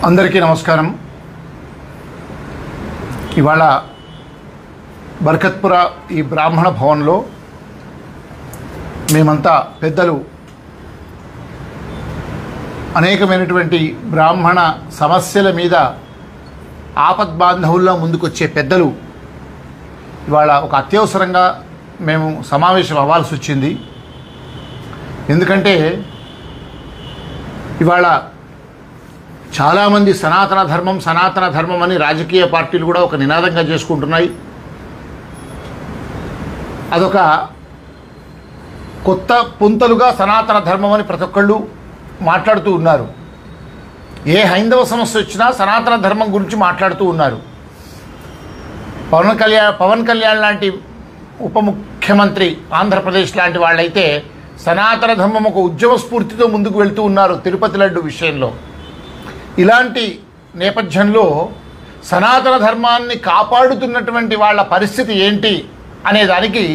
అందరికీ నమస్కారం. ఇవాళ బర్కత్పుర ఈ బ్రాహ్మణ భవన్లో మేమంతా పెద్దలు అనేకమైనటువంటి బ్రాహ్మణ సమస్యల మీద ఆపద్బాంధవుల్లో ముందుకొచ్చే పెద్దలు ఇవాళ ఒక అత్యవసరంగా మేము సమావేశం అవ్వాల్సి వచ్చింది. ఎందుకంటే ఇవాళ చాలామంది సనాతన ధర్మం అని రాజకీయ పార్టీలు కూడా ఒక నినాదంగా చేసుకుంటున్నాయి. అదొక కొత్త పుంతలుగా సనాతన ధర్మం అని ప్రతి ఒక్కళ్ళు మాట్లాడుతూ ఉన్నారు. ఏ హైందవ సమస్య వచ్చినా సనాతన ధర్మం గురించి మాట్లాడుతూ ఉన్నారు. పవన్ కళ్యాణ్ లాంటి ఉప ముఖ్యమంత్రి ఆంధ్రప్రదేశ్ లాంటి వాళ్ళైతే సనాతన ధర్మం ఒక ఉద్యమ స్ఫూర్తితో ముందుకు వెళ్తూ ఉన్నారు తిరుపతి లడ్డు విషయంలో. ఇలాంటి నేపథ్యంలో సనాతన ధర్మాన్ని కాపాడుతున్నటువంటి వాళ్ళ పరిస్థితి ఏంటి అనే దానికి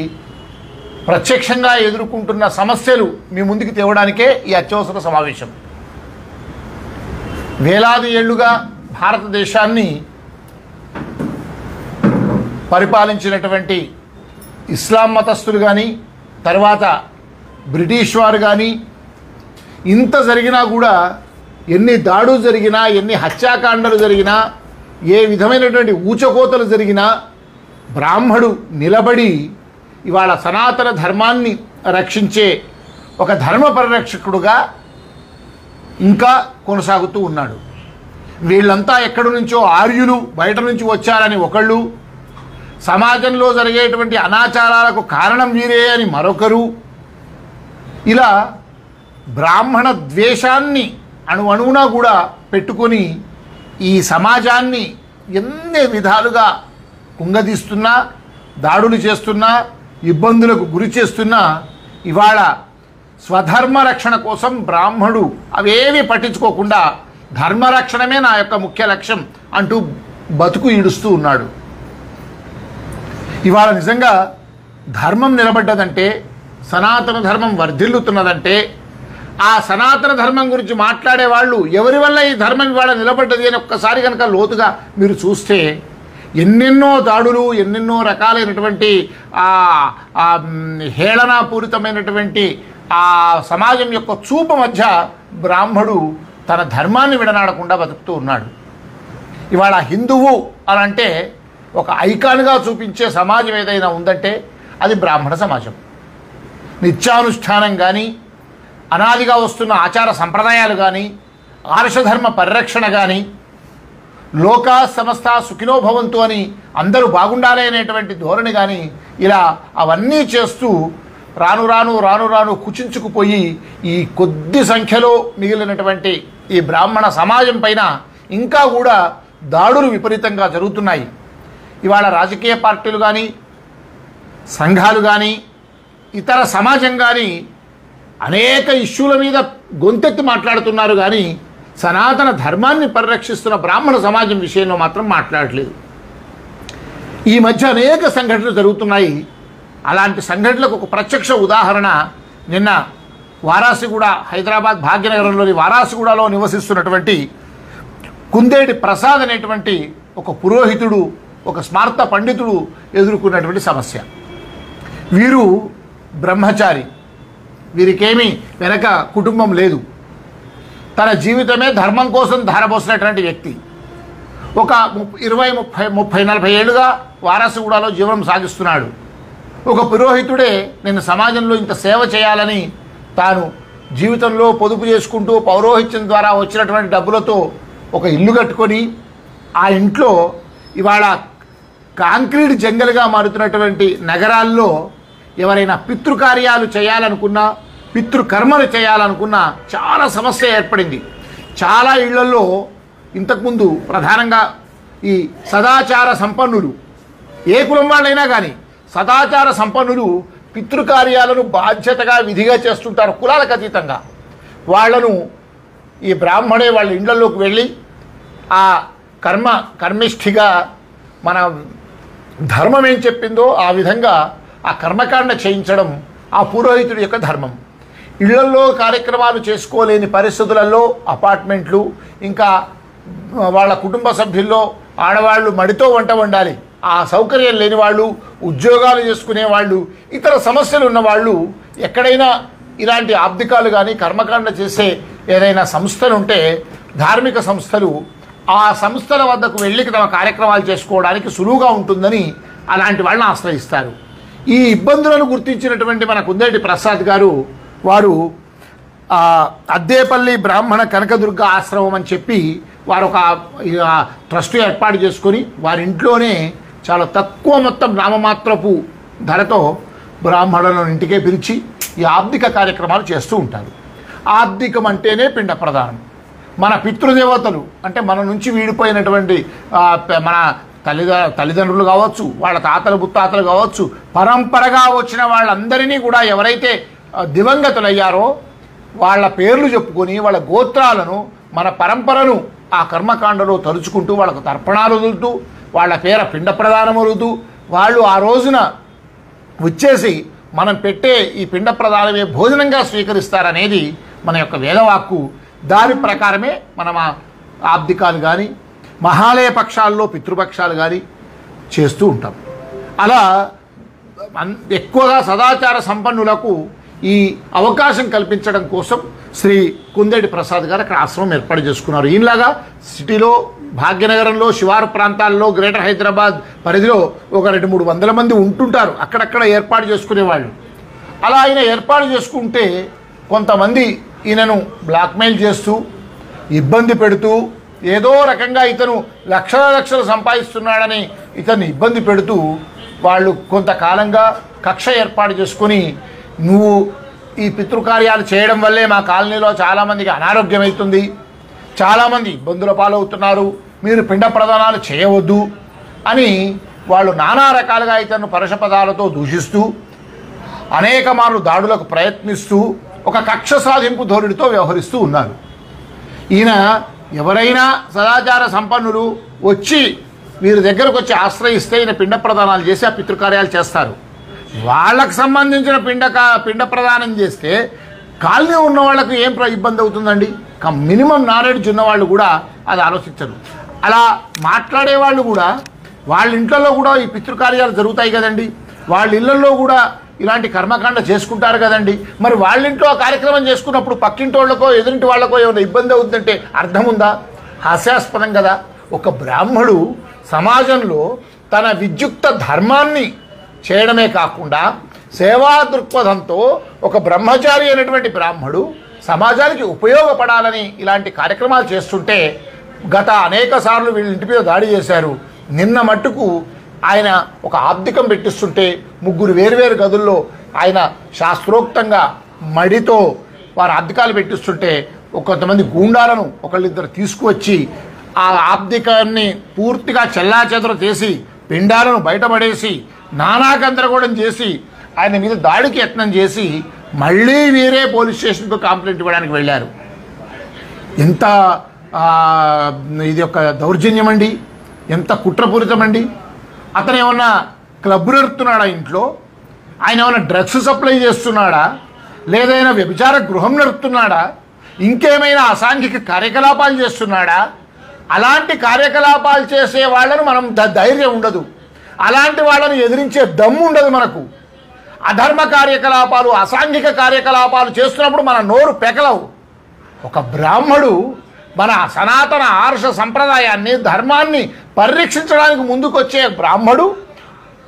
ప్రత్యక్షంగా ఎదుర్కొంటున్న సమస్యలు మీ ముందుకు తేవడానికే ఈ అత్యవసర సమావేశం. వేలాది ఏళ్లుగా భారతదేశాన్ని పరిపాలించినటువంటి ఇస్లాం మతస్థులు కానీ తర్వాత బ్రిటిష్ వారు కానీ ఇంత జరిగినా కూడా ఎన్ని దాడులు జరిగినా ఎన్ని హత్యాకాండలు జరిగినా ఏ విధమైనటువంటి ఊచకోతలు జరిగినా బ్రాహ్మడు నిలబడి ఇవాళ సనాతన ధర్మాన్ని రక్షించే ఒక ధర్మ పరిరక్షకుడుగా ఇంకా కొనసాగుతూ ఉన్నాడు. వీళ్ళంతా ఎక్కడి నుంచో ఆర్యులు బయట నుంచి వచ్చారని ఒకళ్ళు, సమాజంలో జరిగేటువంటి అనాచారాలకు కారణం వీరే అని మరొకరు, ఇలా బ్రాహ్మణ ద్వేషాన్ని అణువునా కూడా పెట్టుకొని ఈ సమాజాన్ని ఎన్ని విధాలుగా కుంగదీస్తున్నా, దాడులు చేస్తున్నా, ఇబ్బందులకు గురి చేస్తున్నా ఇవాళ స్వధర్మ రక్షణ కోసం బ్రాహ్మడు అవేవి పట్టించుకోకుండా ధర్మరక్షణమే నా యొక్క ముఖ్య లక్ష్యం అంటూ బతుకు ఈడుస్తూ ఉన్నాడు. ఇవాళ నిజంగా ధర్మం నిలబడ్డదంటే, సనాతన ధర్మం వర్ధిల్లుతున్నదంటే, ఆ సనాతన ధర్మం గురించి మాట్లాడే వాళ్ళు ఎవరి వల్ల ఈ ధర్మం ఇవాళ నిలబడ్డది అని ఒక్కసారి కనుక లోతుగా మీరు చూస్తే ఎన్నెన్నో దాడులు, ఎన్నెన్నో రకాలైనటువంటి హేళనాపూరితమైనటువంటి ఆ సమాజం యొక్క చూపు మధ్య బ్రాహ్మడు తన ధర్మాన్ని విడనాడకుండా బతుకుతూ ఉన్నాడు. ఇవాళ హిందువు అని అంటే ఒక ఐకాన్గా చూపించే సమాజం ఏదైనా ఉందంటే అది బ్రాహ్మణ సమాజం. నిత్యానుష్ఠానం కానీ, అనాదిగా వస్తున్న ఆచార సంప్రదాయాలు కానీ, ఆర్షధర్మ పరిరక్షణ కానీ, లోకా సమస్త సుఖినో భవంతు అని అందరూ బాగుండాలి అనేటువంటి ధోరణి కానీ, ఇలా అవన్నీ చేస్తూ రాను రాను కుచించుకుపోయి ఈ కొద్ది సంఖ్యలో మిగిలినటువంటి ఈ బ్రాహ్మణ సమాజం పైన ఇంకా కూడా దాడులు విపరీతంగా జరుగుతున్నాయి. ఇవాళ రాజకీయ పార్టీలు కానీ, సంఘాలు కానీ, ఇతర సమాజం కానీ అనేక ఇష్యూల మీద గొంతెత్తి మాట్లాడుతున్నారు కానీ సనాతన ధర్మాన్ని పరిరక్షిస్తున్న బ్రాహ్మణ సమాజం విషయంలో మాత్రం మాట్లాడలేదు. ఈ మధ్య అనేక సంఘటనలు జరుగుతున్నాయి. అలాంటి సంఘటనలకు ఒక ప్రత్యక్ష ఉదాహరణ నిన్న వారాసిగూడ, హైదరాబాద్ భాగ్యనగరంలోని వారాసిగూడలో నివసిస్తున్నటువంటి కుందేటి ప్రసాద్ అనేటువంటి ఒక పురోహితుడు, ఒక స్మార్త పండితుడు ఎదుర్కొన్నటువంటి సమస్య. వీరు బ్రహ్మచారి, వీరికేమీ వెనక కుటుంబం లేదు. తన జీవితమే ధర్మం కోసం ధారపోసినటువంటి వ్యక్తి. ఒక 20-30-40 ఏళ్ళుగా వారాసిగూడలో జీవనం సాగిస్తున్నాడు. ఒక పురోహితుడే నేను సమాజంలో ఇంత సేవ చేయాలని తాను జీవితంలో పొదుపు చేసుకుంటూ పౌరోహిత్యం ద్వారా వచ్చినటువంటి డబ్బులతో ఒక ఇల్లు కట్టుకొని ఆ ఇంట్లో ఇవాళ కాంక్రీట్ జంగల్గా మారుతున్నటువంటి నగరాల్లో ఎవరైనా పితృకార్యాలు చేయాలనుకున్నా, పితృకర్మలు చేయాలనుకున్నా చాలా సమస్య ఏర్పడింది. చాలా ఇళ్లలో ఇంతకుముందు ప్రధానంగా ఈ సదాచార సంపన్నులు, ఏ కులం వాళ్ళైనా కానీ సదాచార సంపన్నులు పితృకార్యాలను బాధ్యతగా విధిగా చేస్తుంటారు. కులాలకు అతీతంగా వాళ్లను ఈ బ్రాహ్మణే వాళ్ళ ఇళ్లలోకి వెళ్ళి ఆ కర్మిష్ఠిగా మన ధర్మం ఏం చెప్పిందో ఆ విధంగా ఆ కర్మకాండ చేయించడం ఆ పురోహితుడి యొక్క ధర్మం. ఇళ్లల్లో కార్యక్రమాలు చేసుకోలేని పరిస్థితులలో అపార్ట్మెంట్లు ఇంకా వాళ్ళ కుటుంబ సభ్యుల్లో ఆడవాళ్ళు మడితో వంట వండాలి, ఆ సౌకర్యం లేని వాళ్ళు, ఉద్యోగాలు చేసుకునే వాళ్ళు, ఇతర సమస్యలు ఉన్నవాళ్ళు ఎక్కడైనా ఇలాంటి ఆబ్దికాలు కానీ కర్మకాండ చేసే ఏదైనా సంస్థలు ఉంటే ధార్మిక సంస్థలు ఆ సంస్థల వద్దకు వెళ్ళి తమ కార్యక్రమాలు చేసుకోవడానికి సులువుగా ఉంటుందని అలాంటి వాళ్ళని ఆశ్రయిస్తారు. ఈ ఇబ్బందులను గుర్తించినటువంటి మన కుందేటి ప్రసాద్ గారు వారు అద్దేపల్లి బ్రాహ్మణ కనకదుర్గ ఆశ్రమం అని చెప్పి వారు ఒక ట్రస్ట్ ఏర్పాటు చేసుకొని వారి ఇంట్లోనే చాలా తక్కువ మొత్తం నామమాత్రపు ధరతో బ్రాహ్మణులను ఇంటికే పిలిచి ఈ ఆబ్దిక కార్యక్రమాలు చేస్తూ ఉంటారు. ఆబ్దికం అంటేనే పిండ ప్రదానం. మన పితృదేవతలు అంటే మన నుంచి వీడిపోయినటువంటి మన తల్లిదండ్రులు కావచ్చు, వాళ్ళ తాతలు ముత్తాతలు కావచ్చు, పరంపరగా వచ్చిన వాళ్ళందరినీ కూడా ఎవరైతే దివంగతులయ్యారో వాళ్ళ పేర్లు చెప్పుకొని వాళ్ళ గోత్రాలను మన పరంపరను ఆ కర్మకాండలో తలుచుకుంటూ వాళ్ళకు తర్పణాలు వదులుతూ వాళ్ళ పేర పిండ ప్రదానం వదులుతూ వాళ్ళు ఆ రోజున వచ్చేసి మనం పెట్టే ఈ పిండ ప్రదానమే భోజనంగా స్వీకరిస్తారనేది మన యొక్క వేదవాక్కు. దాని ప్రకారమే మనం ఆబ్దికాలు కానీ మహాలయ పక్షాల్లో పితృపక్షాలు కానీ చేస్తూ ఉంటాం. అలా ఎక్కువగా సదాచార సంపన్నులకు ఈ అవకాశం కల్పించడం కోసం శ్రీ కుందేటి ప్రసాద్ గారు అక్కడ ఆశ్రమం ఏర్పాటు చేసుకున్నారు. ఈయనలాగా సిటీలో భాగ్యనగరంలో శివారు ప్రాంతాల్లో గ్రేటర్ హైదరాబాద్ పరిధిలో ఒక 200-300 మంది ఉంటుంటారు, అక్కడక్కడ ఏర్పాటు చేసుకునేవాళ్ళు. అలా ఆయన ఏర్పాటు చేసుకుంటే కొంతమంది ఈయనను బ్లాక్మెయిల్ చేస్తూ ఇబ్బంది పెడుతూ ఏదో రకంగా ఇతను లక్షలు సంపాదిస్తున్నాడని ఇతన్ని ఇబ్బంది పెడుతూ వాళ్ళు కొంతకాలంగా కక్ష ఏర్పాటు చేసుకొని నువ్వు ఈ పితృకార్యాలు చేయడం వల్లే మా కాలనీలో చాలామందికి అనారోగ్యం అవుతుంది, చాలామంది ఇబ్బందుల పాలవుతున్నారు, మీరు పిండ ప్రదానాలు చేయవద్దు అని వాళ్ళు నానా రకాలుగా ఇతను పరుష పదాలతో దూషిస్తూ అనేక మార్లు దాడులకు ప్రయత్నిస్తూ ఒక కక్ష సాధింపు ధోరణితో వ్యవహరిస్తూ ఉన్నారు. ఈయన ఎవరైనా సదాచార సంపన్నులు వచ్చి వీరి దగ్గరకు వచ్చి ఆశ్రయిస్తే ఈయన పిండ ప్రదానాలు చేసి ఆ పితృకార్యాలు చేస్తారు. వాళ్ళకు సంబంధించిన పిండ ప్రదానం చేస్తే కాలనీ ఉన్న వాళ్ళకు ఏం ఇబ్బంది అవుతుందండి? మినిమం నాలెడ్జ్ ఉన్నవాళ్ళు కూడా అది ఆలోచించరు. అలా మాట్లాడేవాళ్ళు కూడా వాళ్ళ ఇంట్లో కూడా ఈ పితృకార్యాలు జరుగుతాయి కదండి, వాళ్ళ ఇళ్లలో కూడా ఇలాంటి కర్మకాండ చేసుకుంటారు కదండి. మరి వాళ్ళ ఇంట్లో ఆ కార్యక్రమం చేసుకున్నప్పుడు పక్కింటి వాళ్ళకో ఎదురింటి వాళ్ళకో ఏమైనా ఇబ్బంది అవుతుందంటే అర్థం ఉందా? హాస్యాస్పదం కదా. ఒక బ్రాహ్మడు సమాజంలో తన విద్యుక్త ధర్మాన్ని చేయడమే కాకుండా సేవా దృక్పథంతో ఒక బ్రహ్మచారి అయినటువంటి బ్రాహ్మడు సమాజానికి ఉపయోగపడాలని ఇలాంటి కార్యక్రమాలు చేస్తుంటే గత అనేక సార్లు వీళ్ళ ఇంటి మీద దాడి చేశారు. నిన్న మట్టుకు ఆయన ఒక ఆబ్దికం పెట్టిస్తుంటే 3 వేరువేరు గదుల్లో ఆయన శాస్త్రోక్తంగా మడితో వారు ఆబ్దికాలు పెట్టిస్తుంటే కొంతమంది గూండాలను ఒకళ్ళిద్దరు తీసుకువచ్చి ఆ ఆబ్దికాన్ని పూర్తిగా చెల్లాచెదరు చేసి పిండాలను బయటపడేసి నానా గందరగోళం చేసి ఆయన మీద దాడికి యత్నం చేసి మళ్ళీ వేరే పోలీస్ స్టేషన్కు కంప్లైంట్ ఇవ్వడానికి వెళ్ళారు. ఎంత ఇది ఒక దౌర్జన్యం అండి, ఎంత కుట్రపూరితమండి. అతను ఏమన్నా క్లబ్ నడుపుతున్నాడా ఇంట్లో? ఆయన ఏమైనా డ్రగ్స్ సప్లై చేస్తున్నాడా? లేదైనా వ్యభిచార గృహం నడుపుతున్నాడా? ఇంకేమైనా అసాంఘిక కార్యకలాపాలు చేస్తున్నాడా? అలాంటి కార్యకలాపాలు చేసే వాళ్ళను మనం ధైర్యం ఉండదు, అలాంటి వాళ్ళని ఎదిరించే దమ్ము ఉండదు మనకు. అధర్మ కార్యకలాపాలు అసాంఘిక కార్యకలాపాలు చేస్తున్నప్పుడు మన నోరు పెకలవు. ఒక బ్రాహ్మడు మన సనాతన ఆర్ష సంప్రదాయాన్ని ధర్మాన్ని పరిరక్షించడానికి ముందుకొచ్చే బ్రాహ్మడు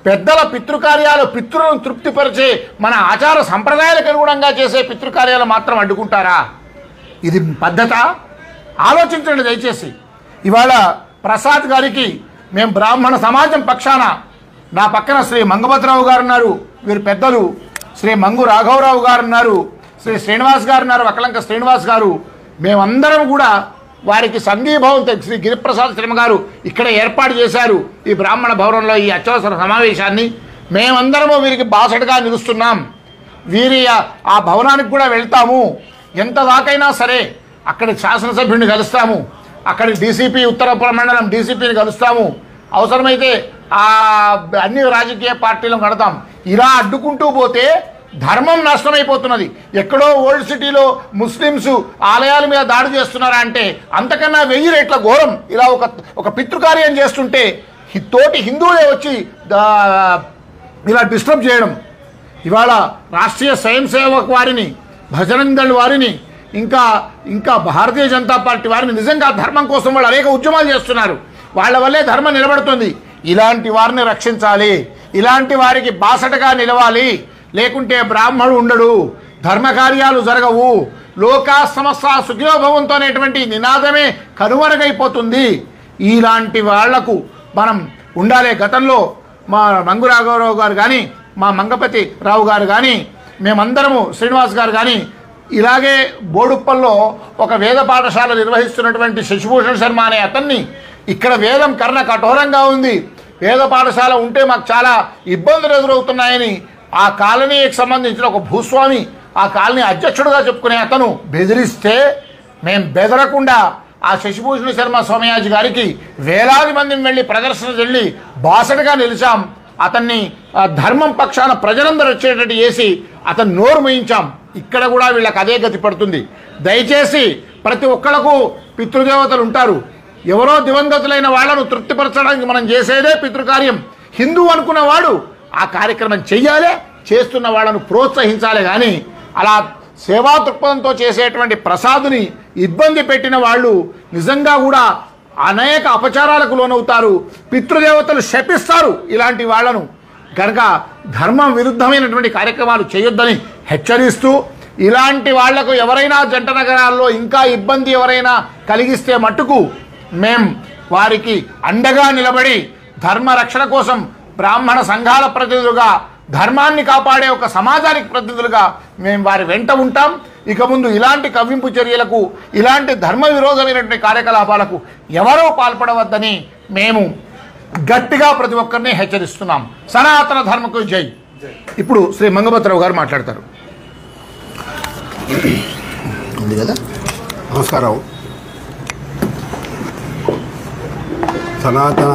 పెద్దల పితృకార్యాలు పితృలను తృప్తిపరిచే మన ఆచార సంప్రదాయాలకు అనుగుణంగా చేసే పితృకార్యాలు మాత్రం అడ్డుకుంటారా? ఇది పద్ధత? ఆలోచించండి దయచేసి. ఇవాళ ప్రసాద్ గారికి మేము బ్రాహ్మణ సమాజం పక్షాన, నా పక్కన శ్రీ మంగపతిరావు గారు ఉన్నారు, వీరు పెద్దలు, శ్రీ మంగు రాఘవరావు గారు ఉన్నారు, శ్రీ శ్రీనివాస్ గారు ఉన్నారు, వకలంక శ్రీనివాస్ గారు, మేమందరం కూడా వారికి సంఘీభావం శ్రీ గిరిప్రసాద్ శర్మ గారు ఇక్కడ ఏర్పాటు చేశారు ఈ బ్రాహ్మణ భవనంలో ఈ అత్యవసర సమావేశాన్ని. మేమందరము వీరికి బాసటగా నిలుస్తున్నాం. వీరి ఆ భవనానికి కూడా వెళ్తాము, ఎంత దాకైనా సరే అక్కడి శాసనసభ్యుడిని కలుస్తాము, అక్కడి డీసీపీ ఉత్తరపుర మండలం డీసీపీని కలుస్తాము, అవసరమైతే అన్ని రాజకీయ పార్టీలను కడతాం. ఇలా అడ్డుకుంటూ పోతే ధర్మం నాశనమైపోతున్నది. ఎక్కడో ఓల్డ్ సిటీలో ముస్లిమ్స్ ఆలయాల మీద దాడి చేస్తున్నారా అంటే అంతకన్నా 1000 రెట్ల ఘోరం. ఇలా ఒక పితృకార్యం చేస్తుంటే తోటి హిందువులే వచ్చి ఇలా డిస్టర్బ్ చేయడం. ఇవాళ రాష్ట్రీయ స్వయం సేవక్ వారిని, బజరంగ్ దళ్ వారిని, ఇంకా భారతీయ జనతా పార్టీ వారిని నిజంగా ధర్మం కోసం వాళ్ళు అనేక ఉద్యమాలు చేస్తున్నారు. వాళ్ళ వల్లే ధర్మం నిలబడుతుంది. ఇలాంటి వారిని రక్షించాలి, ఇలాంటి వారికి బాసటగా నిలవాలి. లేకుంటే బ్రాహ్మణుడు ఉండడు, ధర్మకార్యాలు జరగవు, లోకా సమస్త సుఖినోభవంతో అనేటువంటి నినాదమే కనుమరుగైపోతుంది. ఇలాంటి వాళ్లకు మనం ఉండాలి. గతంలో మా మంగురాఘవరావు గారు కానీ, మా మంగపతి రావు గారు కానీ, మేమందరము శ్రీనివాస్ గారు కానీ ఇలాగే బోడుప్పల్లో ఒక వేద పాఠశాల నిర్వహిస్తున్నటువంటి శశిభూషణ్ శర్మ అనే అతన్ని ఇక్కడ వేదం కర్ణ కఠోరంగా ఉంది, వేద పాఠశాల ఉంటే మాకు చాలా ఇబ్బందులు ఎదురవుతున్నాయని ఆ కాలనీకి సంబంధించిన ఒక భూస్వామి, ఆ కాలనీ అధ్యక్షుడుగా చెప్పుకునే అతను బెదిరిస్తే మేము బెదరకుండా ఆ శశిభూషణ శర్మ స్వామియాజీ గారికి వేలాది మందిని వెళ్ళి ప్రదర్శన వెళ్ళి బాసటగా నిలిచాం. అతన్ని ధర్మం పక్షాన ప్రజలందరూ వచ్చేటట్టు చేసి అతను నోరు మోయించాం. ఇక్కడ కూడా వీళ్ళకి అదే గతి పడుతుంది. దయచేసి ప్రతి ఒక్కళ్ళకు పితృదేవతలు ఉంటారు. ఎవరో దివంగతులైన వాళ్లను తృప్తిపరచడానికి మనం చేసేదే పితృకార్యం. హిందూ అనుకున్నవాడు ఆ కార్యక్రమం చెయ్యాలి, చేస్తున్న వాళ్ళను ప్రోత్సహించాలి. కానీ అలా సేవా దృక్పథంతో చేసేటువంటి ప్రసాదుని ఇబ్బంది పెట్టిన వాళ్ళు నిజంగా కూడా అనేక అపచారాలకు లోనవుతారు. పితృదేవతలు శపిస్తారు ఇలాంటి వాళ్లను. కనుక ధర్మం విరుద్ధమైనటువంటి కార్యక్రమాలు చేయొద్దని హెచ్చరిస్తూ, ఇలాంటి వాళ్లకు ఎవరైనా జంట నగరాల్లో ఇంకా ఇబ్బంది ఎవరైనా కలిగిస్తే మట్టుకు మేం వారికి అండగా నిలబడి ధర్మ రక్షణ కోసం బ్రాహ్మణ సంఘాల ప్రతినిధులుగా, ధర్మాన్ని కాపాడే ఒక సమాజానికి ప్రతినిధులుగా మేము వారి వెంట ఉంటాం. ఇక ముందు ఇలాంటి కవ్వింపు చర్యలకు, ఇలాంటి ధర్మ విరోధమైనటువంటి కార్యకలాపాలకు ఎవరో పాల్పడవద్దని మేము గట్టిగా ప్రతి ఒక్కరిని హెచ్చరిస్తున్నాం. సనాతన ధర్మకు జై. ఇప్పుడు శ్రీ మంగపతిరావు గారు మాట్లాడతారు. ఉంది కదా. నమస్కారం. సనాతన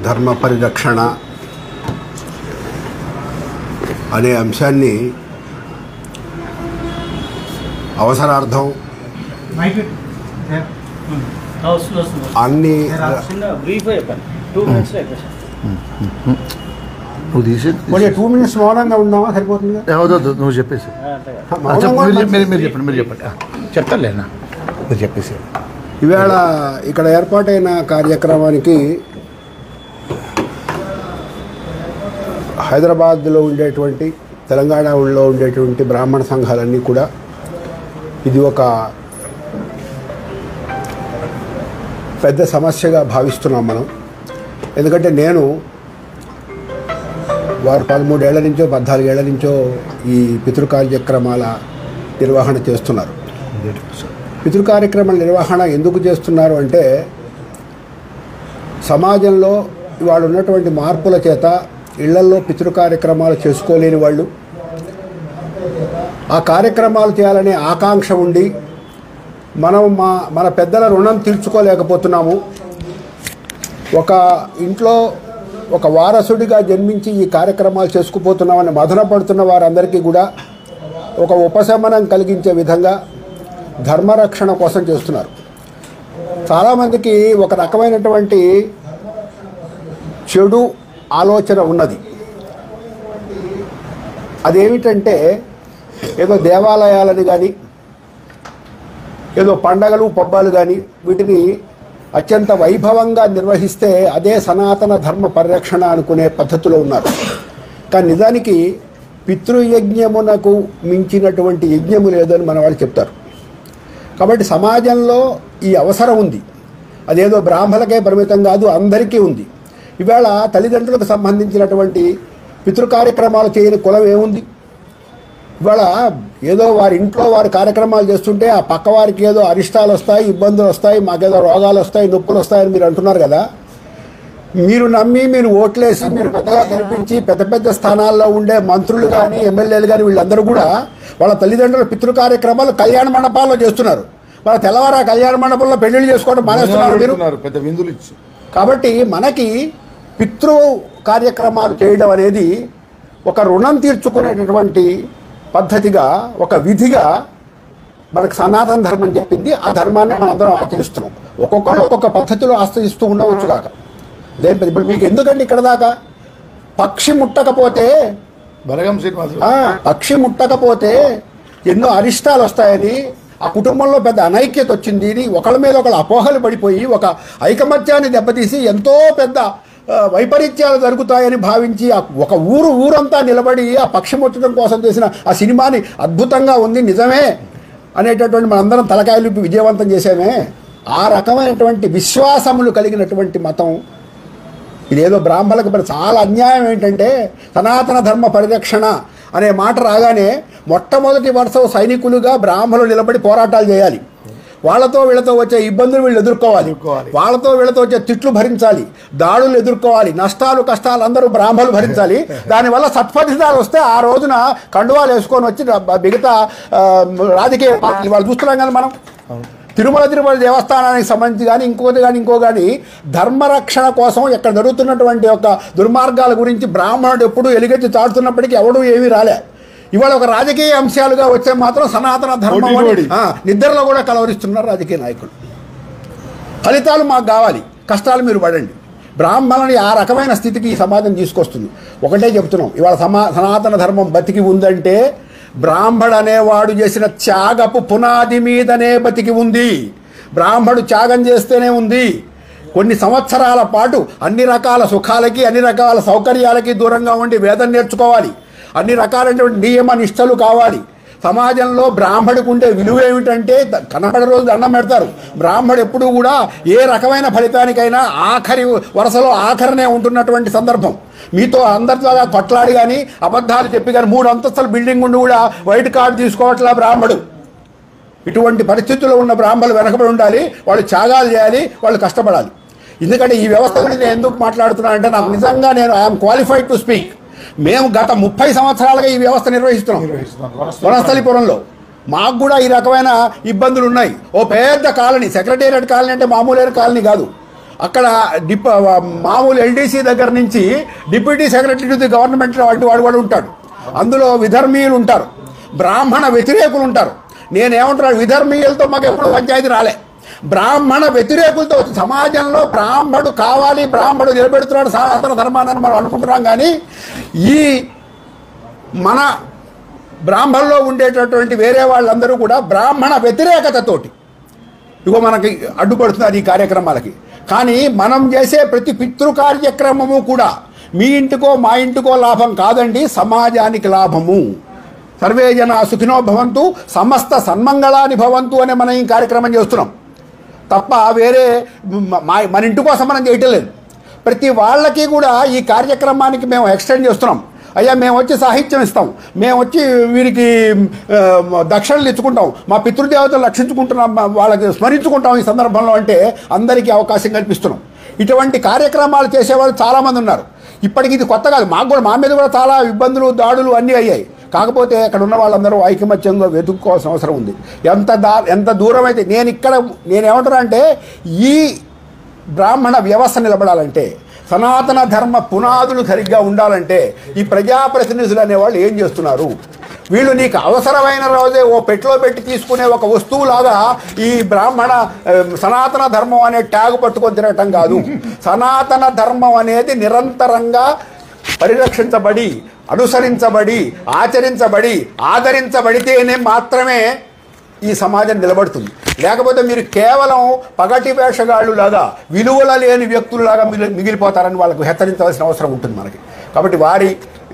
ధర్మ పరిరక్షణ అనే అంశాన్ని అవసరార్థం అన్ని నువ్వు తీసి 2 minutes మౌనంగా ఉన్నామా సరిపోతుంది. నువ్వు చెప్పేసి మీరు చెప్పండి. చెప్తాలేనా మీరు చెప్పేసి. ఈవేళ ఇక్కడ ఏర్పాటైన కార్యక్రమానికి హైదరాబాద్లో ఉండేటువంటి, తెలంగాణలో ఉండేటువంటి బ్రాహ్మణ సంఘాలన్నీ కూడా ఇది ఒక పెద్ద సమస్యగా భావిస్తున్నాం మనం. ఎందుకంటే నేను వారు 13 ఏళ్ల నుంచో 14 ఏళ్ల నుంచో ఈ పితృకార్యక్రమాల నిర్వహణ చేస్తున్నారు. పితృకార్యక్రమాల నిర్వహణ ఎందుకు చేస్తున్నారు అంటే సమాజంలో ఇవాళ ఉన్నటువంటి మార్పుల చేత ఇళ్లల్లో పితృకార్యక్రమాలు చేసుకోలేని వాళ్ళు, ఆ కార్యక్రమాలు చేయాలనే ఆకాంక్ష ఉండి మనం మన పెద్దల రుణం తీర్చుకోలేకపోతున్నాము. ఒక ఇంట్లో ఒక వారసుడిగా జన్మించి ఈ కార్యక్రమాలు చేసుకుపోతున్నామని మదనపడుతున్న వారందరికీ కూడా ఒక ఉపశమనం కలిగించే విధంగా ధర్మరక్షణ కోసం చేస్తున్నారు. చాలామందికి ఒక రకమైనటువంటి చెడు ఆలోచన ఉన్నది. అదేమిటంటే ఏదో దేవాలయాలని కానీ, ఏదో పండగలు పబ్బాలు కానీ వీటిని అత్యంత వైభవంగా నిర్వహిస్తే అదే సనాతన ధర్మ పరిరక్షణ అనుకునే పద్ధతిలో ఉన్నారు. కానీ నిజానికి పితృయజ్ఞమునకు మించినటువంటి యజ్ఞము లేదని మన వాళ్ళు చెప్తారు. కాబట్టి సమాజంలో ఈ అవసరం ఉంది. అదేదో బ్రాహ్మణులకే పరిమితం కాదు, అందరికీ ఉంది. ఇవాళ తల్లిదండ్రులకు సంబంధించినటువంటి పితృకార్యక్రమాలు చేయని కులం ఏముంది? ఇవాళ ఏదో వారి ఇంట్లో వారి కార్యక్రమాలు చేస్తుంటే ఆ పక్క వారికి ఏదో అరిష్టాలు వస్తాయి, ఇబ్బందులు వస్తాయి, మాకేదో రోగాలు వస్తాయి, నొప్పులు వస్తాయని మీరు అంటున్నారు కదా. మీరు నమ్మి మీరు ఓట్లేసి మీరు పెద్దగా కనిపించి పెద్ద పెద్ద స్థానాల్లో ఉండే మంత్రులు కానీ ఎమ్మెల్యేలు కానీ వీళ్ళందరూ కూడా వాళ్ళ తల్లిదండ్రుల పితృ కార్యక్రమాలు కళ్యాణ మండపాల్లో చేస్తున్నారు. వాళ్ళ తెల్లవారు కళ్యాణ మండపంలో పెళ్లిళ్ళు చేసుకోవడం మానేస్తున్నారు మీరు. పెద్ద విందులు ఇచ్చి. కాబట్టి మనకి పితృ కార్యక్రమాలు చేయడం అనేది ఒక రుణం తీర్చుకునేటటువంటి పద్ధతిగా, ఒక విధిగా మనకు సనాతన ధర్మం చెప్పింది. ఆ ధర్మాన్ని మనం అందరం ఆచరిస్తున్నాం. ఒక్కొక్కరు ఒక్కొక్క పద్ధతిలో ఆశ్రయిస్తూ ఉండవచ్చు కాక. ఇప్పుడు మీకు ఎందుకండి ఇక్కడ దాకా పక్షి ముట్టకపోతే బలగం శ్రీనివాస్ పక్షి ముట్టకపోతే ఎన్నో అరిష్టాలు వస్తాయని, ఆ కుటుంబంలో పెద్ద అనైక్యత వచ్చింది, ఒకళ్ళ మీద ఒకళ్ళు అపోహలు పడిపోయి ఒక ఐకమత్యాన్ని దెబ్బతీసి ఎంతో పెద్ద వైపరీత్యాలు జరుగుతాయని భావించి ఒక ఊరంతా నిలబడి ఆ పక్షి ముట్టడం కోసం చేసిన ఆ సినిమాని అద్భుతంగా ఉంది, నిజమే అనేటటువంటి మనందరం తలకాయలు విజయవంతం చేసామే. ఆ రకమైనటువంటి విశ్వాసములు కలిగినటువంటి మతం ఇదేదో బ్రాహ్మణులకు మరి చాలా అన్యాయం ఏంటంటే, సనాతన ధర్మ పరిరక్షణ అనే మాట రాగానే మొట్టమొదటి వరుస సైనికులుగా బ్రాహ్మణులు నిలబడి పోరాటాలు చేయాలి. వాళ్ళతో వీళ్ళతో వచ్చే ఇబ్బందులు వీళ్ళు ఎదుర్కోవాలి, వాళ్ళతో వీళ్ళతో వచ్చే తిట్లు భరించాలి, దాడులు ఎదుర్కోవాలి, నష్టాలు కష్టాలు అందరూ బ్రాహ్మణులు భరించాలి. దానివల్ల సత్ఫలితాలు వస్తే ఆ రోజున కండువాలు వేసుకొని వచ్చి మిగతా రాజకీయ పార్టీలు వాళ్ళు చూస్తున్నాం కదా మనం. తిరుపతి దేవస్థానానికి సంబంధించి కానీ ఇంకో కానీ ధర్మరక్షణ కోసం ఇక్కడ జరుగుతున్నటువంటి ఒక దుర్మార్గాల గురించి బ్రాహ్మణుడు ఎప్పుడు ఎలుగెత్తి చాటుతున్నప్పటికీ ఎవడూ ఏమీ రాలే. ఇవాళ ఒక రాజకీయ అంశాలుగా వచ్చే మాత్రం సనాతన ధర్మం నిద్రలో కూడా కలవరిస్తున్నారు రాజకీయ నాయకులు. ఫలితాలు మాకు కావాలి, కష్టాలు మీరు పడండి. బ్రాహ్మణుని ఆ రకమైన స్థితికి ఈ సమాజం తీసుకొస్తుంది. ఒకటే చెప్తున్నాం, ఇవాళ సనాతన ధర్మం బతికి ఉందంటే బ్రాహ్మడు అనేవాడు చేసిన త్యాగపు పునాది మీదనే బతికి ఉంది. బ్రాహ్మడు త్యాగం చేస్తేనే ఉంది. కొన్ని సంవత్సరాల పాటు అన్ని రకాల సుఖాలకి, అన్ని రకాల సౌకర్యాలకి దూరంగా ఉండి వేదం నేర్చుకోవాలి, అన్ని రకాలైనటువంటి నియమ నిష్టలు కావాలి. సమాజంలో బ్రాహ్మడికి ఉండే విలువ ఏమిటంటే, కనపడే రోజు దండం పెడతారు. బ్రాహ్మడు ఎప్పుడూ కూడా ఏ రకమైన ఫలితానికైనా ఆఖరి వరుసలో ఆఖరనే ఉంటున్నటువంటి సందర్భం. మీతో అందరితో కొట్లాడి కానీ అబద్ధాలు చెప్పి కానీ 3 అంతస్తుల బిల్డింగ్ ఉండి కూడా వైట్ కార్డు తీసుకోవట్లా బ్రాహ్మడు. ఇటువంటి పరిస్థితుల్లో ఉన్న బ్రాహ్మణులు వెనకబడి ఉండాలి, వాళ్ళు త్యాగాలు చేయాలి, వాళ్ళు కష్టపడాలి. ఎందుకంటే ఈ వ్యవస్థ గురించి నేను ఎందుకు మాట్లాడుతున్నానంటే, నాకు నిజంగా ఐఎమ్ క్వాలిఫైడ్ టు స్పీక్. మేము గత 30 సంవత్సరాలుగా ఈ వ్యవస్థ నిర్వహిస్తున్నాం వనస్థలిపురంలో. మాకు కూడా ఈ రకమైన ఇబ్బందులు ఉన్నాయి. ఓ పెద్ద కాలనీ, సెక్రటేరియట్ కాలనీ అంటే మామూలైన కాలనీ కాదు. అక్కడ మామూలు ఎల్డీసీ దగ్గర నుంచి deputy secretary to the government వాడు కూడా ఉంటాడు. అందులో విధర్మీయులు ఉంటారు, బ్రాహ్మణ వ్యతిరేకులు ఉంటారు. నేనేమంటున్నాను, విధర్మీయులతో మాకు ఎప్పుడు పంచాయతీ రాలే. బ్రాహ్మణ వ్యతిరేకులతో సమాజంలో బ్రాహ్మడు కావాలి, బ్రాహ్మడు నిలబెడుతున్నాడు సనాతన ధర్మాన్ని మనం అనుకుంటున్నాం. కానీ ఈ మన బ్రాహ్మణులో ఉండేటటువంటి వేరే వాళ్ళందరూ కూడా బ్రాహ్మణ వ్యతిరేకతతోటి ఇగో మనకి అడ్డుపడుతున్నారు ఈ కార్యక్రమాలకి. కానీ మనం చేసే ప్రతి పితృ కార్యక్రమము కూడా మీ ఇంటికో మా ఇంటికో లాభం కాదండి, సమాజానికి లాభము. సర్వే జనా సుఖినో భవంతు సమస్త సన్మంగళాని భవంతు అనే మనం ఈ కార్యక్రమం చేస్తున్నాం తప్ప వేరే మన ఇంటి కోసం మనం చేయటం లేదు. ప్రతి వాళ్ళకి కూడా ఈ కార్యక్రమానికి మేము ఎక్స్టెండ్ చేస్తున్నాం. అయ్యా మేము వచ్చి సాహిత్యం ఇస్తాం, మేము వచ్చి వీరికి దక్షిణలు ఇచ్చుకుంటాం, మా పితృదేవతలు రక్షించుకుంటున్నాం, వాళ్ళకి స్మరించుకుంటాం ఈ సందర్భంలో అంటే అందరికీ అవకాశం కల్పిస్తున్నాం. ఇటువంటి కార్యక్రమాలు చేసేవాళ్ళు చాలామంది ఉన్నారు. ఇప్పటికి ఇది కొత్త కాదు, మాకు కూడా మా మీద కూడా చాలా ఇబ్బందులు దాడులు అన్నీ అయ్యాయి. కాకపోతే అక్కడ ఉన్న వాళ్ళందరూ ఐకమత్యంగా వెతుక్కోవాల్సిన అవసరం ఉంది. ఎంత దూరం అయితే నేనేమంటున్నా అంటే, ఈ బ్రాహ్మణ వ్యవస్థ నిలబడాలంటే, సనాతన ధర్మ పునాదులు సరిగ్గా ఉండాలంటే ఈ ప్రజాప్రతినిధులు అనేవాళ్ళు ఏం చేస్తున్నారు? వీళ్ళు నీకు అవసరమైన రోజే ఓ పెట్టులో పెట్టి తీసుకునే ఒక వస్తువులాగా ఈ బ్రాహ్మణ సనాతన ధర్మం అనే ట్యాగ్ పట్టుకొని తిరగటం కాదు. సనాతన ధర్మం అనేది నిరంతరంగా పరిరక్షించబడి, అనుసరించబడి, ఆచరించబడి, ఆదరించబడితేనే మాత్రమే ఈ సమాజం నిలబడుతుంది. లేకపోతే మీరు కేవలం పగటి వేషగాళ్ళులాగా, విలువల లేని వ్యక్తులలాగా మిగిలిపోతారని వాళ్ళకు హెచ్చరించవలసిన అవసరం ఉంటుంది మనకి. కాబట్టి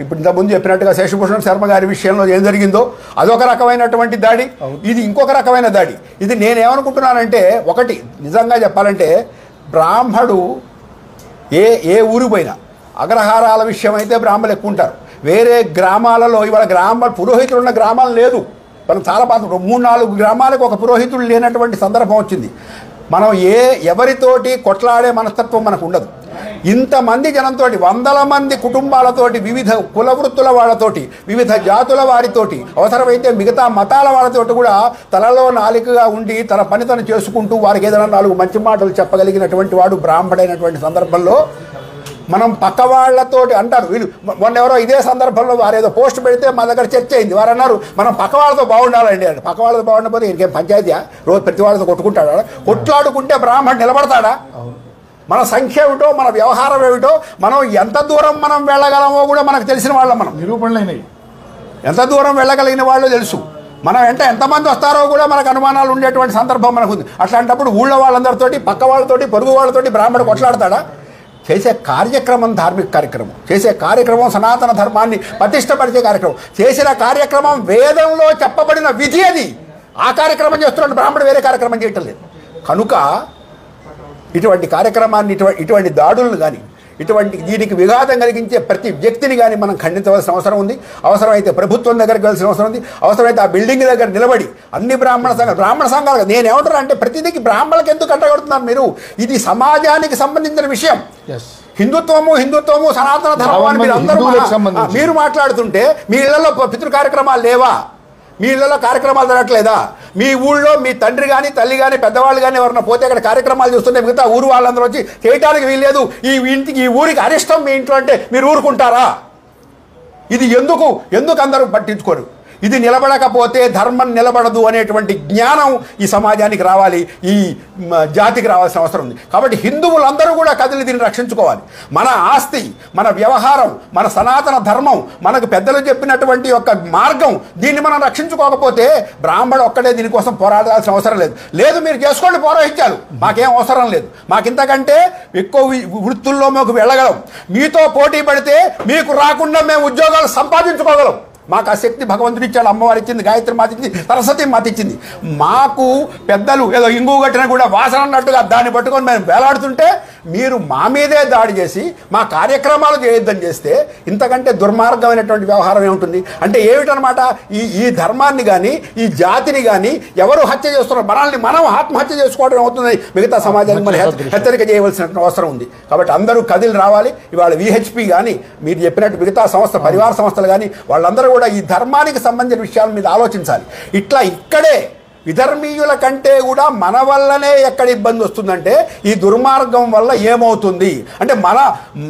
ఇప్పుడు ఇంతకుముందు చెప్పినట్టుగా శేషభూషణ్ శర్మ గారి విషయంలో ఏం జరిగిందో అదొక రకమైనటువంటి దాడి, ఇది ఇంకొక రకమైన దాడి. ఇది నేనేమనుకుంటున్నానంటే, ఒకటి నిజంగా చెప్పాలంటే, బ్రాహ్మడు ఏ ఊరు పోయినా అగ్రహారాల విషయం అయితే బ్రాహ్మణులు ఎక్కువ ఉంటారు. వేరే గ్రామాలలో ఇవాళ పురోహితులు ఉన్న గ్రామాలు లేదు. మనం చాలా 3-4 గ్రామాలకు ఒక పురోహితుడు లేనటువంటి సందర్భం వచ్చింది. మనం ఎవరితోటి కొట్లాడే మనస్తత్వం మనకు ఉండదు. ఇంతమంది జనంతో, వందల మంది కుటుంబాలతోటి, వివిధ కుల వృత్తుల వాళ్ళతోటి, వివిధ జాతుల వారితోటి, అవసరమైతే మిగతా మతాల వాళ్ళతోటి కూడా తలలో నాలికగా ఉండి తన పని తను చేసుకుంటూ వారికి ఏదైనా 4 మంచి మాటలు చెప్పగలిగినటువంటి వాడు బ్రాహ్మడైనటువంటి సందర్భంలో మనం పక్క వాళ్ళతోటి అంటారు వీళ్ళు. మొన్న ఎవరో ఇదే సందర్భంలో వారు ఏదో పోస్ట్ పెడితే మా దగ్గర చర్చ అయింది. వారు అన్నారు మనం పక్క వాళ్ళతో బాగుండాలండి అంటే. పక్క వాళ్ళతో బాగుండకపోతే ఇంకేం పంచాయతీయా? రోజు ప్రతి వాళ్ళతో కొట్టుకుంటాడా? కొట్లాడుకుంటే బ్రాహ్మణుడు నిలబడతాడా? మన సంఖ్య ఏమిటో, మన వ్యవహారం ఏమిటో, మనం ఎంత దూరం మనం వెళ్ళగలమో కూడా మనకు తెలిసిన వాళ్ళం. మనం నిరూపణలైనవి ఎంత దూరం వెళ్ళగలిగిన వాళ్ళు తెలుసు. మనం ఎంతమంది వస్తారో కూడా మనకు అనుమానాలు ఉండేటువంటి సందర్భం మనకు ఉంది. అట్లాంటప్పుడు ఊళ్ళో వాళ్ళందరితోటి, పక్క వాళ్ళతోటి, పొరుగు వాళ్ళతోటి బ్రాహ్మణుడు కొట్లాడతాడా? చేసే కార్యక్రమం ధార్మిక కార్యక్రమం, చేసే కార్యక్రమం సనాతన ధర్మాన్ని ప్రతిష్టపరిచే కార్యక్రమం, చేసిన కార్యక్రమం వేదంలో చెప్పబడిన విధి అది. ఆ కార్యక్రమం చేస్తున్నాడు బ్రాహ్మణుడు, వేరే కార్యక్రమం చేయటం లేదు. కనుక ఇటువంటి కార్యక్రమాన్ని, ఇటువంటి దాడులను కానీ, దీనికి విఘాతం కలిగించే ప్రతి వ్యక్తిని కానీ మనం ఖండించవలసిన అవసరం ఉంది. అవసరమైతే ప్రభుత్వం దగ్గరికి వెళ్ళాల్సిన అవసరం ఉంది. అవసరమైతే ఆ బిల్డింగ్ దగ్గర నిలబడి అన్ని బ్రాహ్మణ సంఘాలు నేనేమంటారు అంటే ప్రతిదీకి బ్రాహ్మణులకు ఎందుకు కట్టగడుతున్నారు మీరు? ఇది సమాజానికి సంబంధించిన విషయం. హిందుత్వము సనాతన ధర్మాన్ని మీరు మాట్లాడుతుంటే మీ ఇళ్లలో పితృ కార్యక్రమాలు లేవా? మీ ఇళ్లలో కార్యక్రమాలు జరగట్లేదా? మీ ఊళ్ళో మీ తండ్రి కానీ తల్లి కానీ పెద్దవాళ్ళు కానీ ఎవరన్నా పోతే అక్కడ కార్యక్రమాలు చూస్తుంటే మిగతా ఊరు వాళ్ళందరూ వచ్చి చేయడానికి వీల్లేదు, ఈ ఊరికి అరిష్టం మీ ఇంట్లో అంటే మీరు ఊరుకుంటారా? ఇది ఎందుకు అందరూ పట్టించుకోరు? ఇది నిలబడకపోతే ధర్మం నిలబడదు అనేటువంటి జ్ఞానం ఈ సమాజానికి రావాలి, ఈ జాతికి రావాల్సిన అవసరం ఉంది. కాబట్టి హిందువులందరూ కూడా కదిలి దీన్ని రక్షించుకోవాలి. మన ఆస్తి, మన వ్యవహారం, మన సనాతన ధర్మం, మనకు పెద్దలు చెప్పినటువంటి యొక్క మార్గం, దీన్ని మనం రక్షించుకోకపోతే బ్రాహ్మణుడు ఒక్కడే దీనికోసం పోరాడాల్సిన అవసరం లేదు. మీరు చేసుకోండి పౌరోహిత్యాలు, మాకేం అవసరం లేదు. మాకింతకంటే ఎక్కువ వృత్తుల్లో మాకు వెళ్ళగలం. మీతో పోటీ పడితే మీకు రాకుండా మేము ఉద్యోగాలు సంపాదించుకోగలం. మాకు ఆ శక్తి భగవంతుడు ఇచ్చాడు. అమ్మవారు ఇచ్చింది, గాయత్రి మాత ఇచ్చింది, సరస్వతి మాత ఇచ్చింది. మాకు పెద్దలు ఏదో ఇంగు కట్టిన కూడా వాసన అన్నట్టుగా దాన్ని పట్టుకొని మేము వేలాడుతుంటే మీరు మా మీదే దాడి చేసి మా కార్యక్రమాలు చేయొద్దని చేస్తే ఇంతకంటే దుర్మార్గమైనటువంటి వ్యవహారం ఏముంటుంది? అంటే ఏమిటనమాట? ఈ ధర్మాన్ని కానీ, ఈ జాతిని కానీ ఎవరు హత్య చేస్తున్నారు? మనల్ని మనం ఆత్మహత్య చేసుకోవడం అవుతుంది. మిగతా సమాజానికి మనం హెచ్చరిక చేయవలసిన అవసరం ఉంది. కాబట్టి అందరూ కదిలి రావాలి. ఇవాళ విహెచ్పి కానీ, మీరు చెప్పినట్టు మిగతా సంస్థ, పరివార సంస్థలు కానీ, వాళ్ళందరూ కూడా ఈ ధర్మానికి సంబంధించిన విషయాల మీద ఆలోచించాలి. ఇక్కడే విధర్మీయుల కంటే కూడా మన వల్లనే ఎక్కడ ఇబ్బంది వస్తుందంటే ఈ దుర్మార్గం వల్ల ఏమవుతుంది అంటే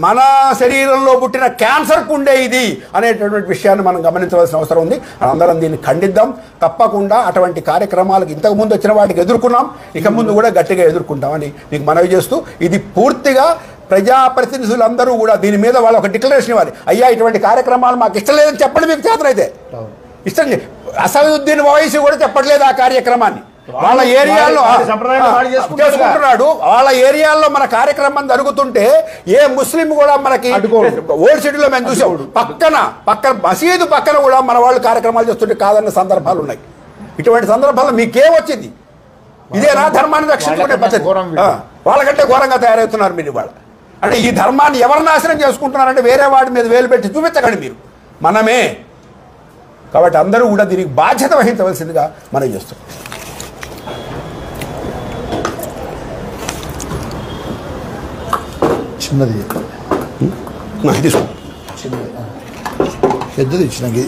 మన శరీరంలో పుట్టిన క్యాన్సర్కు ఉండే ఇది అనేటటువంటి విషయాన్ని మనం గమనించవలసిన అవసరం ఉంది. అందరం దీన్ని ఖండిద్దాం. తప్పకుండా అటువంటి కార్యక్రమాలకు ఇంతకుముందు వచ్చిన వాటికి ఎదుర్కొన్నాం, ఇక ముందు కూడా గట్టిగా ఎదుర్కొంటామని మీకు మనవి చేస్తూ, ఇది పూర్తిగా ప్రజాప్రతినిధులందరూ కూడా దీని మీద వాళ్ళు ఒక డిక్లరేషన్ ఇవ్వాలి. అయ్యా ఇటువంటి కార్యక్రమాలు మాకు ఇష్టం లేదని చెప్పండి. మీకు చేతనైతే ఇష్టం లేదు. అసదుద్దీన్ ఓవైసీ కూడా చెప్పట్లేదు ఆ కార్యక్రమాన్ని. వాళ్ళ ఏరియాలో చేసుకుంటున్నాడు. వాళ్ళ ఏరియాలో మన కార్యక్రమం జరుగుతుంటే ఏ ముస్లిం కూడా మనకి ఓల్డ్ సిటీలో మేము చూసాం, పక్కన మసీదు పక్కన కూడా మన వాళ్ళు కార్యక్రమాలు చేస్తుంటే కాదన్న సందర్భాలు ఉన్నాయి. ఇటువంటి సందర్భాల్లో మీకేమొచ్చింది? ఇదేనా ధర్మాన్ని రక్షించుకునే పద్ధతి? వాళ్ళకంటే ఘోరంగా తయారవుతున్నారు మీరు ఇవాళ. అంటే ఈ ధర్మాన్ని ఎవరు నాశనం చేసుకుంటున్నారంటే వేరే వాడి మీద వేలు పెట్టి చూపించకండి మీరు, మనమే. కాబట్టి అందరూ కూడా దీనికి బాధ్యత వహించవలసిందిగా మనం చేస్తాం. చిన్నది తీసుకో, చిన్నది పెద్దది ఇచ్చినది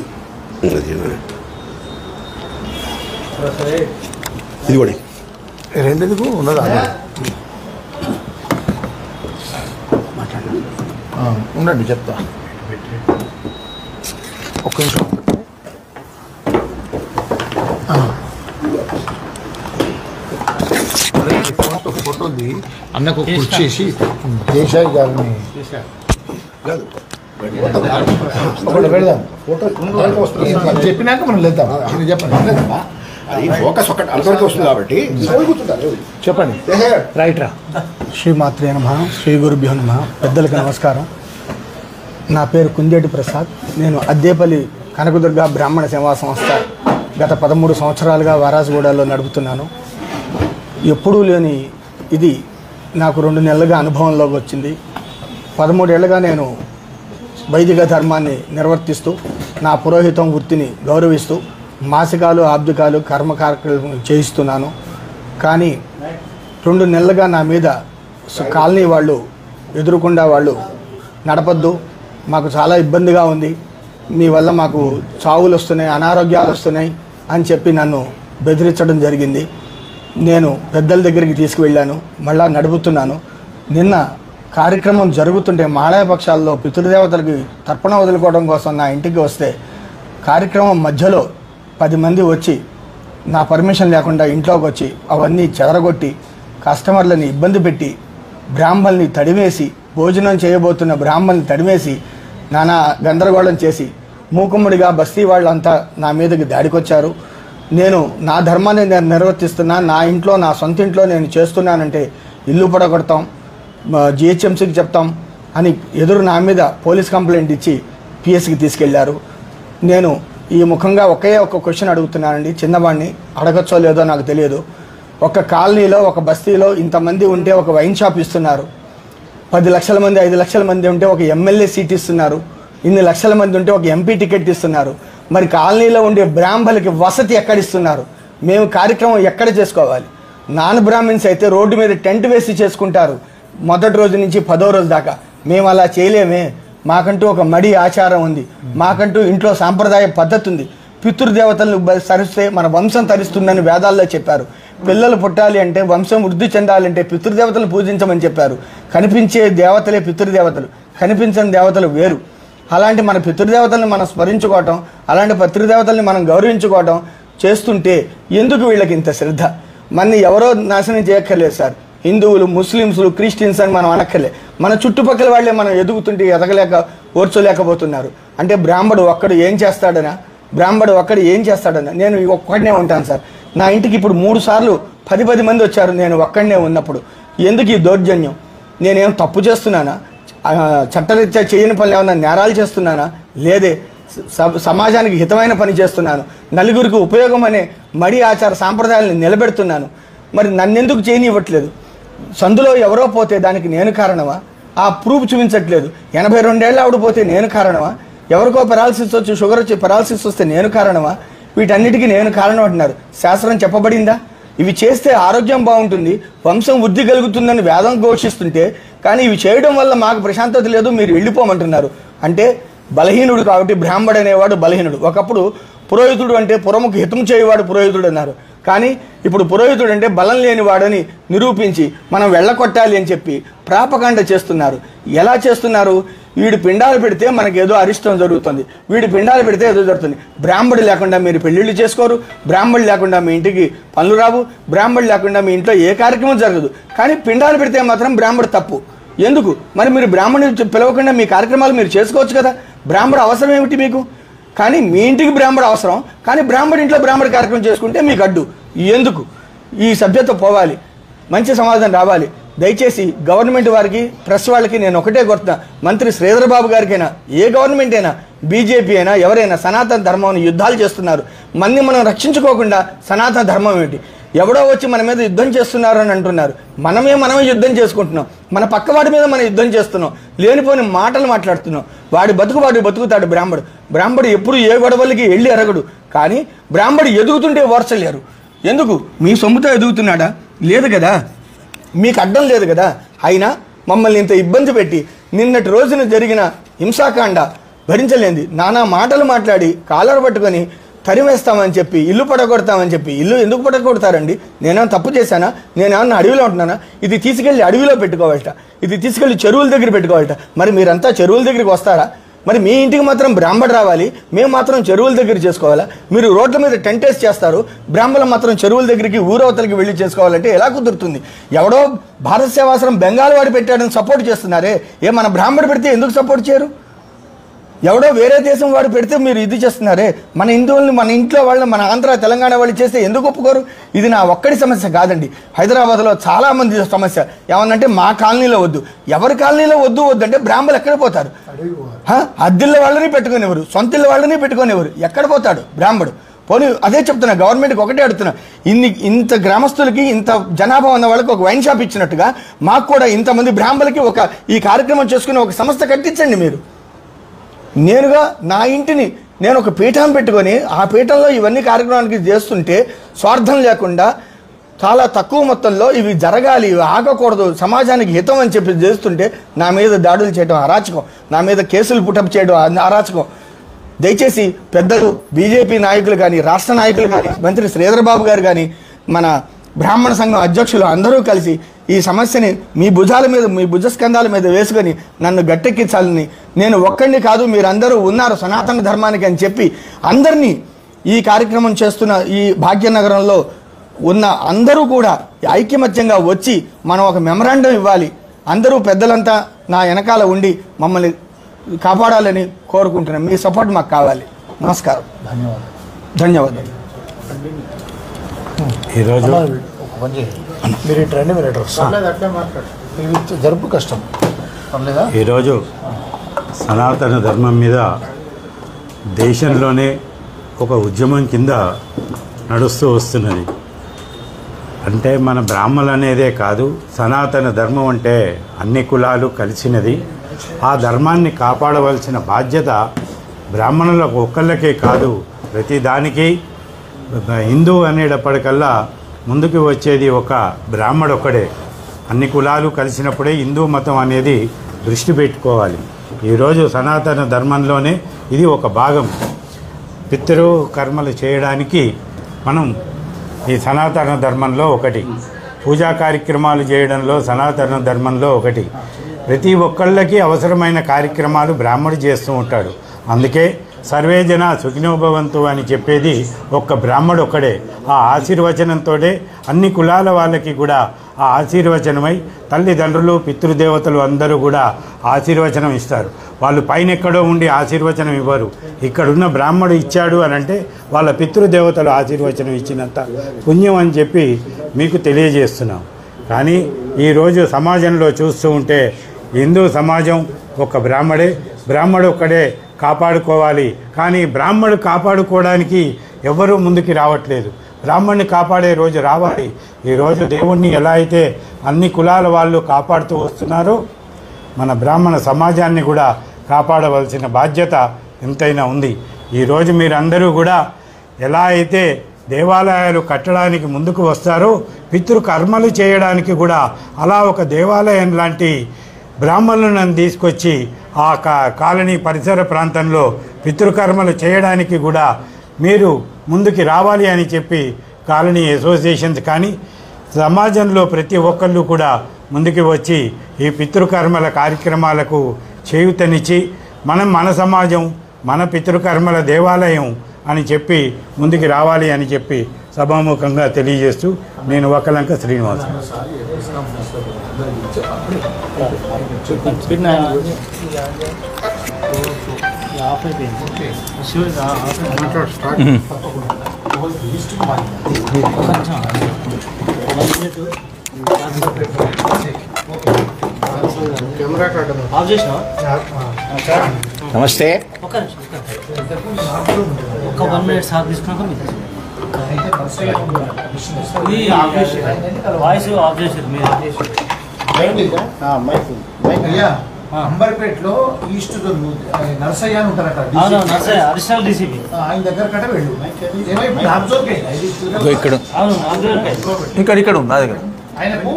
ఇది కూడా రెండెందుకు ఉన్నదా? ఉండండి చెప్తా, ఒక్క నిమిషం. ఫోటోది అన్నకు కుర్చేసి దేశాయి గారిని పెడదాం. ఫోటో చెప్పినాక మనం లేద్దాం. ఇది చెప్పండి, ఫోకస్ ఒకటి అంతవరకు వస్తుంది కాబట్టి చెప్పండి. రైట్ రా. శ్రీమాత్రే నమః, శ్రీ గురుభ్యో నమః. పెద్దలకు నమస్కారం. నా పేరు కుందేటి ప్రసాద్. నేను అద్దేపల్లి కనకదుర్గ బ్రాహ్మణ సేవా సంస్థ గత 13 సంవత్సరాలుగా వారాజగూడలో నడుపుతున్నాను. ఎప్పుడూ లేని ఇది నాకు 2 నెలలుగా అనుభవంలోకి వచ్చింది. 13 ఏళ్ళుగా నేను వైదిక ధర్మాన్ని నిర్వర్తిస్తూ నా పురోహితం వృత్తిని గౌరవిస్తూ మాసికాలు, ఆబ్దికాలు, కర్మకార్యక్రమాలు చేయిస్తున్నాను. కానీ 2 నెలలుగా నా మీద కాలనీ వాళ్ళు ఎదురుకుండా వాళ్ళు నడపద్దు, మాకు చాలా ఇబ్బందిగా ఉంది, మీ వల్ల మాకు చావులు వస్తున్నాయి, అనారోగ్యాలు వస్తున్నాయి అని చెప్పి నన్ను బెదిరించడం జరిగింది. నేను పెద్దల దగ్గరికి తీసుకువెళ్ళాను, మళ్ళా నడుపుతున్నాను. నిన్న కార్యక్రమం జరుగుతుంటే మాళయ పక్షాల్లో పితృదేవతలకి తర్పణ వదులుకోవడం కోసం నా ఇంటికి వస్తే కార్యక్రమం మధ్యలో 10 మంది వచ్చి నా పర్మిషన్ లేకుండా ఇంట్లోకి వచ్చి అవన్నీ చెదరగొట్టి కస్టమర్లని ఇబ్బంది పెట్టి బ్రాహ్మణ్ని తడిమేసి భోజనం చేయబోతున్న బ్రాహ్మణ్ని తడిమేసి నానా గందరగోళం చేసి మూకుమ్మడిగా బస్తీ వాళ్ళంతా నా మీదకి దాడికొచ్చారు. నేను నా ధర్మాన్ని నేను నిర్వర్తిస్తున్నా, నా ఇంట్లో నా సొంత ఇంట్లో నేను చేస్తున్నానంటే ఇల్లు పడగొడతాం, జిహెచ్ఎంసీకి చెప్తాం అని ఎదురు నా మీద పోలీస్ కంప్లైంట్ ఇచ్చి పిఎస్కి తీసుకెళ్లారు. నేను ఈ ముఖంగా ఒకే ఒక క్వశ్చన్ అడుగుతున్నానండి, చిన్నవాడిని, అడగచ్చో లేదో నాకు తెలియదు. ఒక కాలనీలో ఒక బస్తీలో ఇంతమంది ఉంటే ఒక వైన్ షాప్ ఇస్తున్నారు, 10 లక్షల మంది 5 లక్షల మంది ఉంటే ఒక ఎమ్మెల్యే సీట్ ఇస్తున్నారు, ఇన్ని లక్షల మంది ఉంటే ఒక ఎంపీ టికెట్ ఇస్తున్నారు. మరి కాలనీలో ఉండే బ్రాహ్మణులకి వసతి ఎక్కడిస్తున్నారు? మేము కార్యక్రమం ఎక్కడ చేసుకోవాలి? నాన్ బ్రాహ్మిన్స్ అయితే రోడ్డు మీద టెంట్ వేసి చేసుకుంటారు మొదటి రోజు నుంచి 10వ రోజు దాకా. మేము అలా చేయలేమే. మాకంటూ ఒక మడి ఆచారం ఉంది, మాకంటూ ఇంట్లో సాంప్రదాయ పద్ధతి ఉంది. పితృదేవతలను సరిస్తే మన వంశం తరిస్తుందని వేదాల్లో చెప్పారు. పిల్లలు పుట్టాలి అంటే, వంశం వృద్ధి చెందాలంటే పితృదేవతలు పూజించమని చెప్పారు. కనిపించే దేవతలే పితృదేవతలు, కనిపించని దేవతలు వేరు. అలాంటి మన పితృదేవతల్ని మనం స్మరించుకోవటం, అలాంటి పితృదేవతల్ని మనం గౌరవించుకోవటం చేస్తుంటే ఎందుకు వీళ్ళకి ఇంత శ్రద్ధ? మన ఎవరో నాశనం చేయక్కర్లేదు సార్. హిందువులు, ముస్లిమ్స్లు, క్రిస్టియన్స్ అని మనం అనక్కర్లే. మన చుట్టుపక్కల వాళ్ళే మనం ఎదుగుతుంటే ఎదగలేక ఓర్చోలేకపోతున్నారు. అంటే బ్రాహ్మడు ఒక్కడు ఏం చేస్తాడనా? బ్రాహ్మడు ఒక్కడు ఏం చేస్తాడనా? నేను ఒక్కడనే ఉంటాను సార్. నా ఇంటికి ఇప్పుడు 3 సార్లు 10 మంది వచ్చారు నేను ఒక్కడనే ఉన్నప్పుడు. ఎందుకు ఈ దౌర్జన్యం? నేనేం తప్పు చేస్తున్నానా? చట్టరీత్యా చేయని పనులు ఏమన్నా నేరాలు చేస్తున్నానా? లేదే. సమాజానికి హితమైన పని చేస్తున్నాను, నలుగురికి ఉపయోగం అనే మడి ఆచార సాంప్రదాయాలను నిలబెడుతున్నాను. మరి నన్నెందుకు చేయనివ్వట్లేదు? సందులో ఎవరో పోతే దానికి నేను కారణమా? ఆ ప్రూఫ్ చూపించట్లేదు. 82 ఏళ్ళ ఆవిడ పోతే నేను కారణమా? ఎవరికో పెరాలసిస్ వచ్చి, షుగర్ వచ్చి పెరాలసిస్ వస్తే నేను కారణమా? వీటన్నిటికీ నేను కారణం అంటున్నారు. శాస్త్రం చెప్పబడిందా? ఇవి చేస్తే ఆరోగ్యం బాగుంటుంది, వంశం వృద్ధి కలుగుతుందని వేదం ఘోషిస్తుంటే, కానీ ఇవి చేయడం వల్ల మాకు ప్రశాంతత లేదు, మీరు వెళ్ళిపోమంటున్నారు. అంటే బలహీనుడు కాబట్టి బ్రాహ్మడు అనేవాడు బలహీనుడు. ఒకప్పుడు పురోహితుడు అంటే పురముకు హితం చేయవాడు పురోహితుడు అన్నారు. కానీ ఇప్పుడు పురోహితుడు అంటే బలం లేనివాడని నిరూపించి మనం వెళ్ళకొట్టాలి అని చెప్పి ప్రాపకాండ చేస్తున్నారు. ఎలా చేస్తున్నారు? వీడి పిండాలు పెడితే మనకేదో అరిష్టం జరుగుతుంది, వీడి పిండాలు పెడితే ఏదో జరుగుతుంది. బ్రాహ్మడు లేకుండా మీరు పెళ్ళిళ్ళు చేసుకోరు, బ్రాహ్మడు లేకుండా మీ ఇంటికి పనులు రావు, బ్రాహ్మడు లేకుండా మీ ఇంట్లో ఏ కార్యక్రమం జరగదు. కానీ పిండాలు పెడితే మాత్రం బ్రాహ్మడు తప్పు. ఎందుకు? మరి మీరు బ్రాహ్మణుని పిలవకుండా మీ కార్యక్రమాలు మీరు చేసుకోవచ్చు కదా. బ్రాహ్మడు అవసరం ఏమిటి మీకు? కానీ మీ ఇంటికి బ్రాహ్మడు అవసరం, కానీ బ్రాహ్మడి ఇంట్లో బ్రాహ్మడి కార్యక్రమం చేసుకుంటే మీకు అడ్డు. ఎందుకు? ఈ సభ్యత పోవాలి, మంచి సమాధానం రావాలి. దయచేసి గవర్నమెంట్ వారికి, ప్రెస్ వాళ్ళకి నేను ఒకటే కొడుతున్నా, మంత్రి శ్రీధర్ బాబు గారికైనా, ఏ గవర్నమెంట్ అయినా, బీజేపీ అయినా, ఎవరైనా సనాతన ధర్మం యుద్ధాలు చేస్తున్నారు. మనం రక్షించుకోకుండా సనాతన ధర్మం ఏమిటి? ఎవడో వచ్చి మన మీద యుద్ధం చేస్తున్నారు అని అంటున్నారు. మనమే యుద్ధం చేసుకుంటున్నాం. మన పక్కవాడి మీద మనం యుద్ధం చేస్తున్నాం, లేనిపోని మాటలు మాట్లాడుతున్నాం. వాడు బతుకుతాడు బ్రాహ్మడు ఎప్పుడు ఏ గొడవలకి వెళ్ళి ఎరగడు. కానీ బ్రాహ్మడు ఎదుగుతుంటే ఓర్చలేరు. ఎందుకు? మీ సొమ్ముతో ఎదుగుతున్నాడా? లేదు కదా, మీకు అడ్డం లేదు కదా. అయినా మమ్మల్ని ఇంత ఇబ్బంది పెట్టి నిన్నటి రోజున జరిగిన హింసాకాండ భరించలేంది నానా మాటలు మాట్లాడి కాలర్ పట్టుకొని తరిమేస్తామని చెప్పి, ఇల్లు పడగొడతామని చెప్పి. ఇల్లు ఎందుకు పడగొడతారండి? నేనేమన్నా తప్పు చేశానా? నేనేమన్నా అడవిలో ఉంటున్నానా? ఇది తీసుకెళ్ళి అడవిలో పెట్టుకోవాలట, ఇది తీసుకెళ్ళి చెరువుల దగ్గర పెట్టుకోవాలట. మరి మీరంతా చెరువుల దగ్గరికి వస్తారా? మరి మీ ఇంటికి మాత్రం బ్రాహ్మడు రావాలి, మేము మాత్రం చెరువుల దగ్గర చేసుకోవాలా? మీరు రోడ్ల మీద టెంటేస్ చేస్తారు, బ్రాహ్మణులు మాత్రం చెరువుల దగ్గరికి ఊరవతలకి వెళ్ళి చేసుకోవాలంటే ఎలా కుదురుతుంది? ఎవడో భారత సేవాశ్రమం బెంగాల్ వాడు పెట్టాడని సపోర్ట్ చేస్తున్నారే, మన బ్రాహ్మడు పెడితే ఎందుకు సపోర్ట్ చేయరు? ఎవడో వేరే దేశం వాడు పెడితే మీరు ఇది చేస్తున్నారే, మన హిందువుల్ని, మన ఇంట్లో వాళ్ళని, మన ఆంధ్ర తెలంగాణ వాళ్ళు చేస్తే ఎందుకు ఒప్పుకోరు? ఇది నా ఒక్కడి సమస్య కాదండి, హైదరాబాద్లో చాలామంది సమస్య. ఏమన్నంటే మా కాలనీలో వద్దు, ఎవరి కాలనీలో వద్దు అంటే బ్రాహ్మణులు ఎక్కడ పోతారు? అద్దిళ్ళ వాళ్ళని పెట్టుకునేవారు, సొంతిళ్ళ వాళ్ళని పెట్టుకునేవారు, ఎక్కడ పోతాడు బ్రాహ్మడు? పోనీ అదే చెప్తున్నా, గవర్నమెంట్కి ఒకటే అడుగుతున్నా, ఇంత గ్రామస్తులకి, ఇంత జనాభా ఉన్న వాళ్ళకి ఒక వైన్ షాప్ ఇచ్చినట్టుగా మాకు కూడా ఇంతమంది బ్రాహ్మణులకి ఈ కార్యక్రమం చేసుకుని ఒక సంస్థ కట్టించండి మీరు. నేనుగా నా ఇంటిని నేను ఒక పీఠం పెట్టుకొని ఆ పీఠంలో ఇవన్నీ కార్యక్రమానికి చేస్తుంటే, స్వార్థం లేకుండా చాలా తక్కువ మొత్తంలో ఇవి జరగాలి, ఇవి ఆగకూడదు, సమాజానికి హితం అని చెప్పి చేస్తుంటే నా మీద దాడులు చేయడం అరాచకం, నా మీద కేసులు పుటప్ చేయడం అరాచకం. దయచేసి పెద్దలు, బీజేపీ నాయకులు కానీ, రాష్ట్ర నాయకులు కానీ, మంత్రి శ్రీధర్ బాబు గారు కానీ, మన బ్రాహ్మణ సంఘం అధ్యక్షులు అందరూ కలిసి ఈ సమస్యని మీ భుజాల మీద, మీ భుజస్కంధాల మీద వేసుకొని నన్ను గట్టెక్కించాలని, నేను ఒక్కడిని కాదు మీరందరూ ఉన్నారు సనాతన ధర్మానికి అని చెప్పి అందరినీ ఈ కార్యక్రమం చేస్తున్న ఈ భాగ్యనగరంలో ఉన్న అందరూ కూడా ఐకమత్యంగా వచ్చి మనం ఒక మెమరాండం ఇవ్వాలి. అందరూ పెద్దలంతా నా వెనకాల ఉండి మమ్మల్ని కాపాడాలని కోరుకుంటున్నాను. మీ సపోర్ట్ మాకు కావాలి. నమస్కారం. ధన్యవాదాలు. ఈరోజు మీరు ఇటు రండి, మీరు అట్లే మాట్లాడు, జరుపు కష్టం పర్లేదా? ఈరోజు సనాతన ధర్మం మీద దేశంలోనే ఒక ఉద్యమం కింద నడుస్తూ వస్తున్నది. అంటే మన బ్రాహ్మణులు అనేదే కాదు, సనాతన ధర్మం అంటే అన్ని కులాలు కలిసినది. ఆ ధర్మాన్ని కాపాడవలసిన బాధ్యత బ్రాహ్మణులకు ఒక్కళ్ళకే కాదు, ప్రతి దానికి. హిందూ అనేటప్పటికల్లా ముందుకు వచ్చేది ఒక బ్రాహ్మడు ఒక్కడే. అన్ని కులాలు కలిసినప్పుడే హిందూ మతం అనేది దృష్టి పెట్టుకోవాలి. ఈరోజు సనాతన ధర్మంలోనే ఇది ఒక భాగం. పితృ కర్మలు చేయడానికి మనం ఈ సనాతన ధర్మంలో ఒకటి, పూజా కార్యక్రమాలు చేయడంలో సనాతన ధర్మంలో ఒకటి. ప్రతి ఒక్కళ్ళకి అవసరమైన కార్యక్రమాలు బ్రాహ్మడు చేస్తూ ఉంటాడు. అందుకే సర్వే జన సుఖినోభవంతు అని చెప్పేది ఒక్క బ్రాహ్మడు ఒక్కడే. ఆ ఆశీర్వచనంతో అన్ని కులాల వాళ్ళకి కూడా ఆ ఆశీర్వచనమై తల్లిదండ్రులు పితృదేవతలు అందరూ కూడా ఆశీర్వచనం ఇస్తారు. వాళ్ళు పైన ఎక్కడో ఉండి ఆశీర్వచనం ఇవ్వరు. ఇక్కడున్న బ్రాహ్మడు ఇచ్చాడు అని అంటే వాళ్ళ పితృదేవతలు ఆశీర్వచనం ఇచ్చినంత పుణ్యం అని చెప్పి మీకు తెలియజేస్తున్నాం. కానీ ఈరోజు సమాజంలో చూస్తూ ఉంటే హిందూ సమాజం ఒక బ్రాహ్మడు ఒక్కడే కాపాడుకోవాలి. కానీ బ్రాహ్మడు కాపాడుకోవడానికి ఎవరూ ముందుకు రావట్లేదు. బ్రాహ్మణ్ణి కాపాడే రోజు రావాలి. ఈరోజు దేవుణ్ణి ఎలా అయితే అన్ని కులాల వాళ్ళు కాపాడుతూ వస్తున్నారో మన బ్రాహ్మణ సమాజాన్ని కూడా కాపాడవలసిన బాధ్యత ఎంతైనా ఉంది. ఈరోజు మీరందరూ కూడా ఎలా అయితే దేవాలయాలు కట్టడానికి ముందుకు వస్తారో పితృకర్మలు చేయడానికి కూడా అలా ఒక దేవాలయం లాంటి బ్రాహ్మణులను తీసుకొచ్చి ఆ కాలనీ పరిసర ప్రాంతంలో పితృకర్మలు చేయడానికి కూడా మీరు ముందుకు రావాలి అని చెప్పి కాలనీ అసోసియేషన్స్ కానీ సమాజంలో ప్రతి ఒక్కళ్ళు కూడా ముందుకు వచ్చి ఈ పితృకర్మల కార్యక్రమాలకు చేయూతనిచ్చి మన సమాజం మన పితృకర్మల దేవాలయం అని చెప్పి ముందుకు రావాలి అని చెప్పి సభాముఖంగా తెలియజేస్తూ నేను వకలంక శ్రీనివాస్. నమస్తే. ఒక 1 minute సార్ తీసుకున్నాక వాయిస్ ఆఫ్ చేసారు మీరు. అంబర్పేటలో ఈస్ట్ నర్సయ్య అని ఉంటారట, నర్సయ్య అడిషనల్ డీసీపీ. ఆయన దగ్గర కట్ట వెళ్ళు. ఇక్కడ ఇక్కడ ఉంది నా దగ్గర, ఆయనకు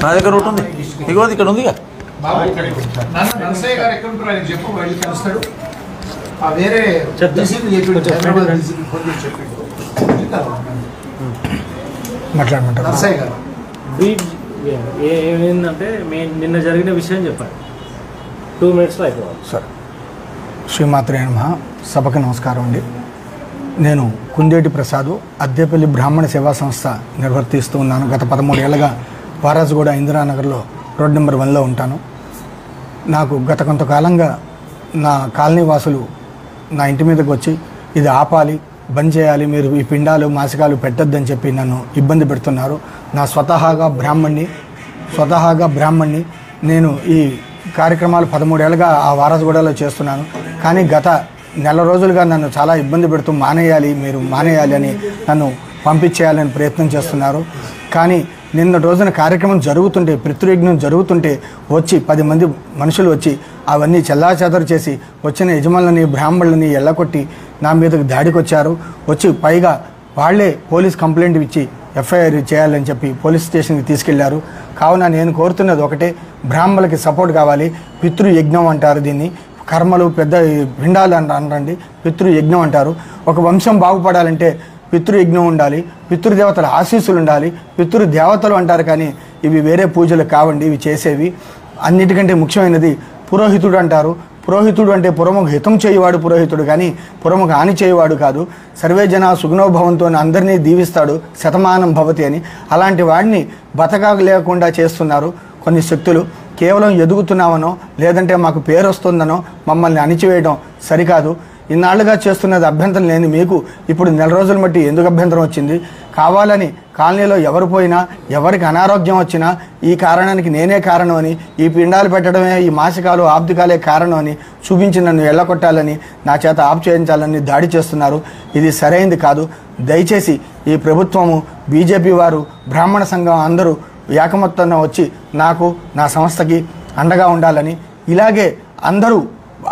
నా దగ్గర ఒకటి ఉంది. ఇగో ఇక్కడ ఉంది. నర్సయ్య గారు ఎక్కడ ఉంటారు ఆయనకు చెప్పు, వెళ్ళి కలుస్తాడు. వేరే మాట్లాడమంటారు నర్సయ్య గారు. ఏమైందంటే నిన్న జరిగిన విషయం చెప్పండి. 2 minutesలో అయిపోవాలి. సార్, శ్రీమాత్రే నమః. సభకు నమస్కారం అండి. నేను కుందేటి ప్రసాద్, అద్దేపల్లి బ్రాహ్మణ సేవా సంస్థ నిర్వర్తిస్తూ ఉన్నాను. గత 13 ఏళ్ళగా వారాజుగూడ ఇందిరానగర్లో రోడ్ నెంబర్ 1లో ఉంటాను. నాకు గత కొంతకాలంగా నా కాలనీ వాసులు నా ఇంటి మీదకి వచ్చి ఇది ఆపాలి, బంద్ చేయాలి, మీరు ఈ పిండాలు మాసికాలు పెట్టొద్దని చెప్పి నన్ను ఇబ్బంది పెడుతున్నారు. నా స్వతహాగా బ్రాహ్మణ్ణి. నేను ఈ కార్యక్రమాలు 13 ఏళ్ళగా ఆ వారాజుగూడలో చేస్తున్నాను. కానీ గత నెల రోజులుగా నన్ను చాలా ఇబ్బంది పెడుతూ మీరు మానేయాలి అని నన్ను పంపించేయాలని ప్రయత్నం చేస్తున్నారు. కానీ నిన్న రోజున కార్యక్రమం జరుగుతుంటే, పితృయజ్ఞం జరుగుతుంటే వచ్చి 10 మంది మనుషులు వచ్చి అవన్నీ చెల్లాచెదరు చేసి వచ్చిన యజమానులని బ్రాహ్మణులని ఎల్లకొట్టి నా మీదకి దాడికి వచ్చారు. వచ్చి పైగా వాళ్లే పోలీస్ కంప్లైంట్ ఇచ్చి ఎఫ్ఐఆర్ చేయాలని చెప్పి పోలీస్ స్టేషన్కి తీసుకెళ్లారు. కావున నేను కోరుతున్నది ఒకటే, బ్రాహ్మణులకి సపోర్ట్ కావాలి. పితృయజ్ఞం అంటారు దీన్ని, కర్మలు పెద్ద పిండాలు అనరండి, పితృయజ్ఞం అంటారు. ఒక వంశం బాగుపడాలంటే పితృయజ్ఞం ఉండాలి, పితృదేవతల ఆశీస్సులు ఉండాలి, పితృదేవతలు అంటారు కానీ ఇవి వేరే పూజలు కావండి ఇవి చేసేవి. అన్నిటికంటే ముఖ్యమైనది పురోహితుడు అంటారు. పురోహితుడు అంటే పురముకు హితం చేయవాడు పురోహితుడు, కానీ పురముకు హాని చేయవాడు కాదు. సర్వే జన సుగుణోభవంతో అందరినీ దీవిస్తాడు, శతమానం భవతి అని. అలాంటి వాడిని బతకలేకుండా చేస్తున్నారు కొన్ని శక్తులు. కేవలం ఎదుగుతున్నామనో లేదంటే మాకు పేరు వస్తుందనో మమ్మల్ని అణిచివేయడం సరికాదు. ఇన్నాళ్ళుగా చేస్తున్నది అభ్యంతరం లేని మీకు ఇప్పుడు నెల రోజుల బట్టి ఎందుకు అభ్యంతరం వచ్చింది? కావాలని కాలనీలో ఎవరు పోయినా ఎవరికి అనారోగ్యం వచ్చినా ఈ కారణానికి నేనే కారణం అని, ఈ పిండాలు పెట్టడమే, ఈ మాసికాలు ఆబ్దికాలే కారణం అని చూపించి నన్ను ఎల్లకొట్టాలని, నా చేత ఆప్ చేయించాలని దాడి చేస్తున్నారు. ఇది సరైంది కాదు. దయచేసి ఈ ప్రభుత్వము, బీజేపీ వారు, బ్రాహ్మణ సంఘం అందరూ ఏకమొత్తంగా వచ్చి నాకు నా సంస్థకి అండగా ఉండాలని. ఇలాగే అందరూ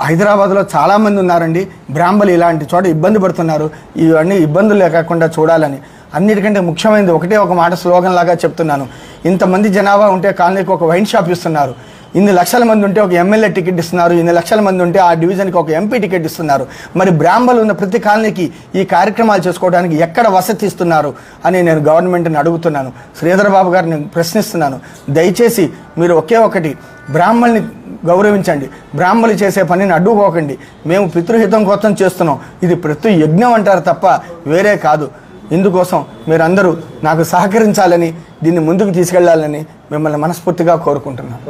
హైదరాబాద్లో చాలామంది ఉన్నారండి బ్రాహ్మణులు ఇలాంటి చోట ఇబ్బంది పడుతున్నారు. ఇవన్నీ ఇబ్బందులు లేకుండా చూడాలని. అన్నిటికంటే ముఖ్యమైనది ఒకటే ఒక మాట స్లోగన్ లాగా చెప్తున్నాను. ఇంతమంది జనాభా ఉంటే కాలనీకి ఒక వైన్ షాప్ ఇస్తున్నారు. ఇన్ని లక్షల మంది ఉంటే ఒక ఎమ్మెల్యే టికెట్ ఇస్తున్నారు. ఇన్ని లక్షల మంది ఉంటే ఆ డివిజన్కి ఒక ఎంపీ టికెట్ ఇస్తున్నారు. మరి బ్రాహ్మణులు ఉన్న ప్రతి కాలనీకి ఈ కార్యక్రమాలు చేసుకోవడానికి ఎక్కడ వసతి ఇస్తున్నారు అని నేను గవర్నమెంట్ని అడుగుతున్నాను. శ్రీధర్ బాబు గారిని ప్రశ్నిస్తున్నాను. దయచేసి మీరు ఒకే ఒకటి, బ్రాహ్మణుల్ని గౌరవించండి, బ్రాహ్మణులు చేసే పనిని అడ్డుకోకండి. మేము పితృహితం కోసం చేస్తున్నాం, ఇది ప్రతి యజ్ఞం అంటారు తప్ప వేరే కాదు. ఇందుకోసం మీరందరూ నాకు సహకరించాలని, దీన్ని ముందుకు తీసుకెళ్లాలని మిమ్మల్ని మనస్ఫూర్తిగా కోరుకుంటున్నాను.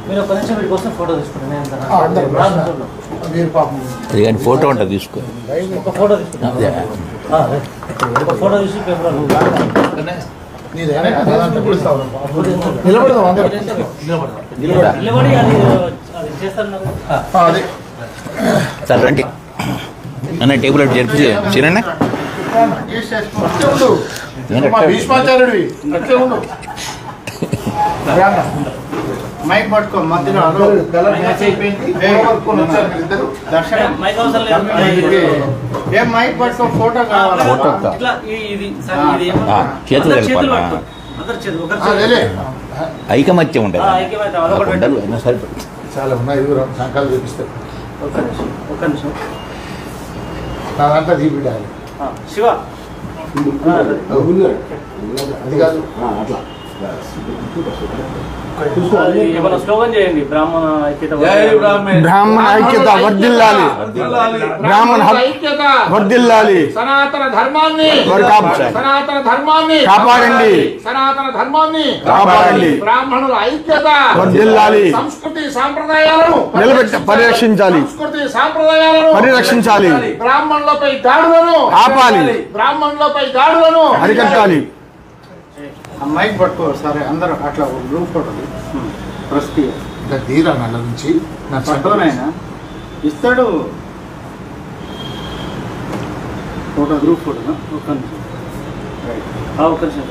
మీరు ఒక నిమిషం వీటి కోసం ఫోటో తీసుకుంటాను. ఫోటో ఉంటుంది తీసుకో, ఒక ఫోటో తీసుకుంటాను. ఒక ఫోటో తీసి పేపర్ నిలబడి అది చేస్తారు. సార్ రండి అన్న, టేబుల్ అటు జరిపి చిన్న మైక్ పట్టుకో మధ్యలో ఏం మైక్ పట్టుకో ఫోటో కావాలి. ఐకమత్యం ఉండదు అయినా సరిపడు. చాలా ఉన్నాయి, సంకాలు చూపిస్తారు. ఒక్క నిమిషం నా దాంట్లో తీపిడాలి. శివ అది కాదు, ఏమైనా స్లోగన్ చేయండి. బ్రాహ్మణ ఐక్యత, బ్రాహ్మణ ఐక్యత వర్ధిల్లాలి, బ్రాహ్మణ ఐక్యత వర్ధిల్లాలి, సనాతన ధర్మాన్ని సనాతన ధర్మాన్ని కాపాడండి, సనాతన ధర్మాన్ని కాపాడండి, బ్రాహ్మణుల ఐక్యత వర్ధిల్లాలి, సంస్కృతి సాంప్రదాయాలను పరిరక్షించాలి, సంస్కృతి సాంప్రదాయాలను పరిరక్షించాలి, బ్రాహ్మణులపై దాడులను ఆపాలి, బ్రాహ్మణులపై దాడులను అరికట్టాలి. మైక్ పట్టుకో సరే, అందరూ అట్లా గ్రూప్ ఫోటో ప్రస్తుతి తీరా నల్ల నుంచి నా ఫోటోనైనా ఇస్తాడు. ఫోటో గ్రూప్ ఫోటో ఒక్క నిమిషం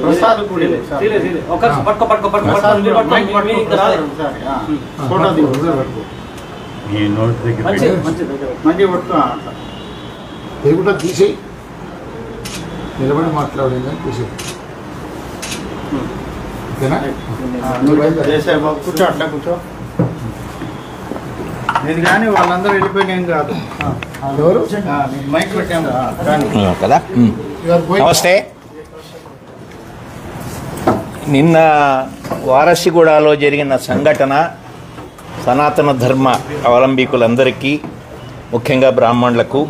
ప్రసాద్ ఫోటో ఈ నోట్ దగ్గర మంచిగా పట్టుకో. అట్లా లేకుండా తీసేయి, నిలబడి మాట్లాడేది తీసేయి. కూర్చో, అట్లా కూర్చో. నేను కానీ వాళ్ళందరూ వెళ్ళిపోయిన కాదు. ఎవరు మైక్ పెట్టాము కదా. నమస్తే. నిన్న వారసిగూడలో జరిగిన సంఘటన సనాతన ధర్మ అవలంబికులందరికీ, ముఖ్యంగా బ్రాహ్మణులకు,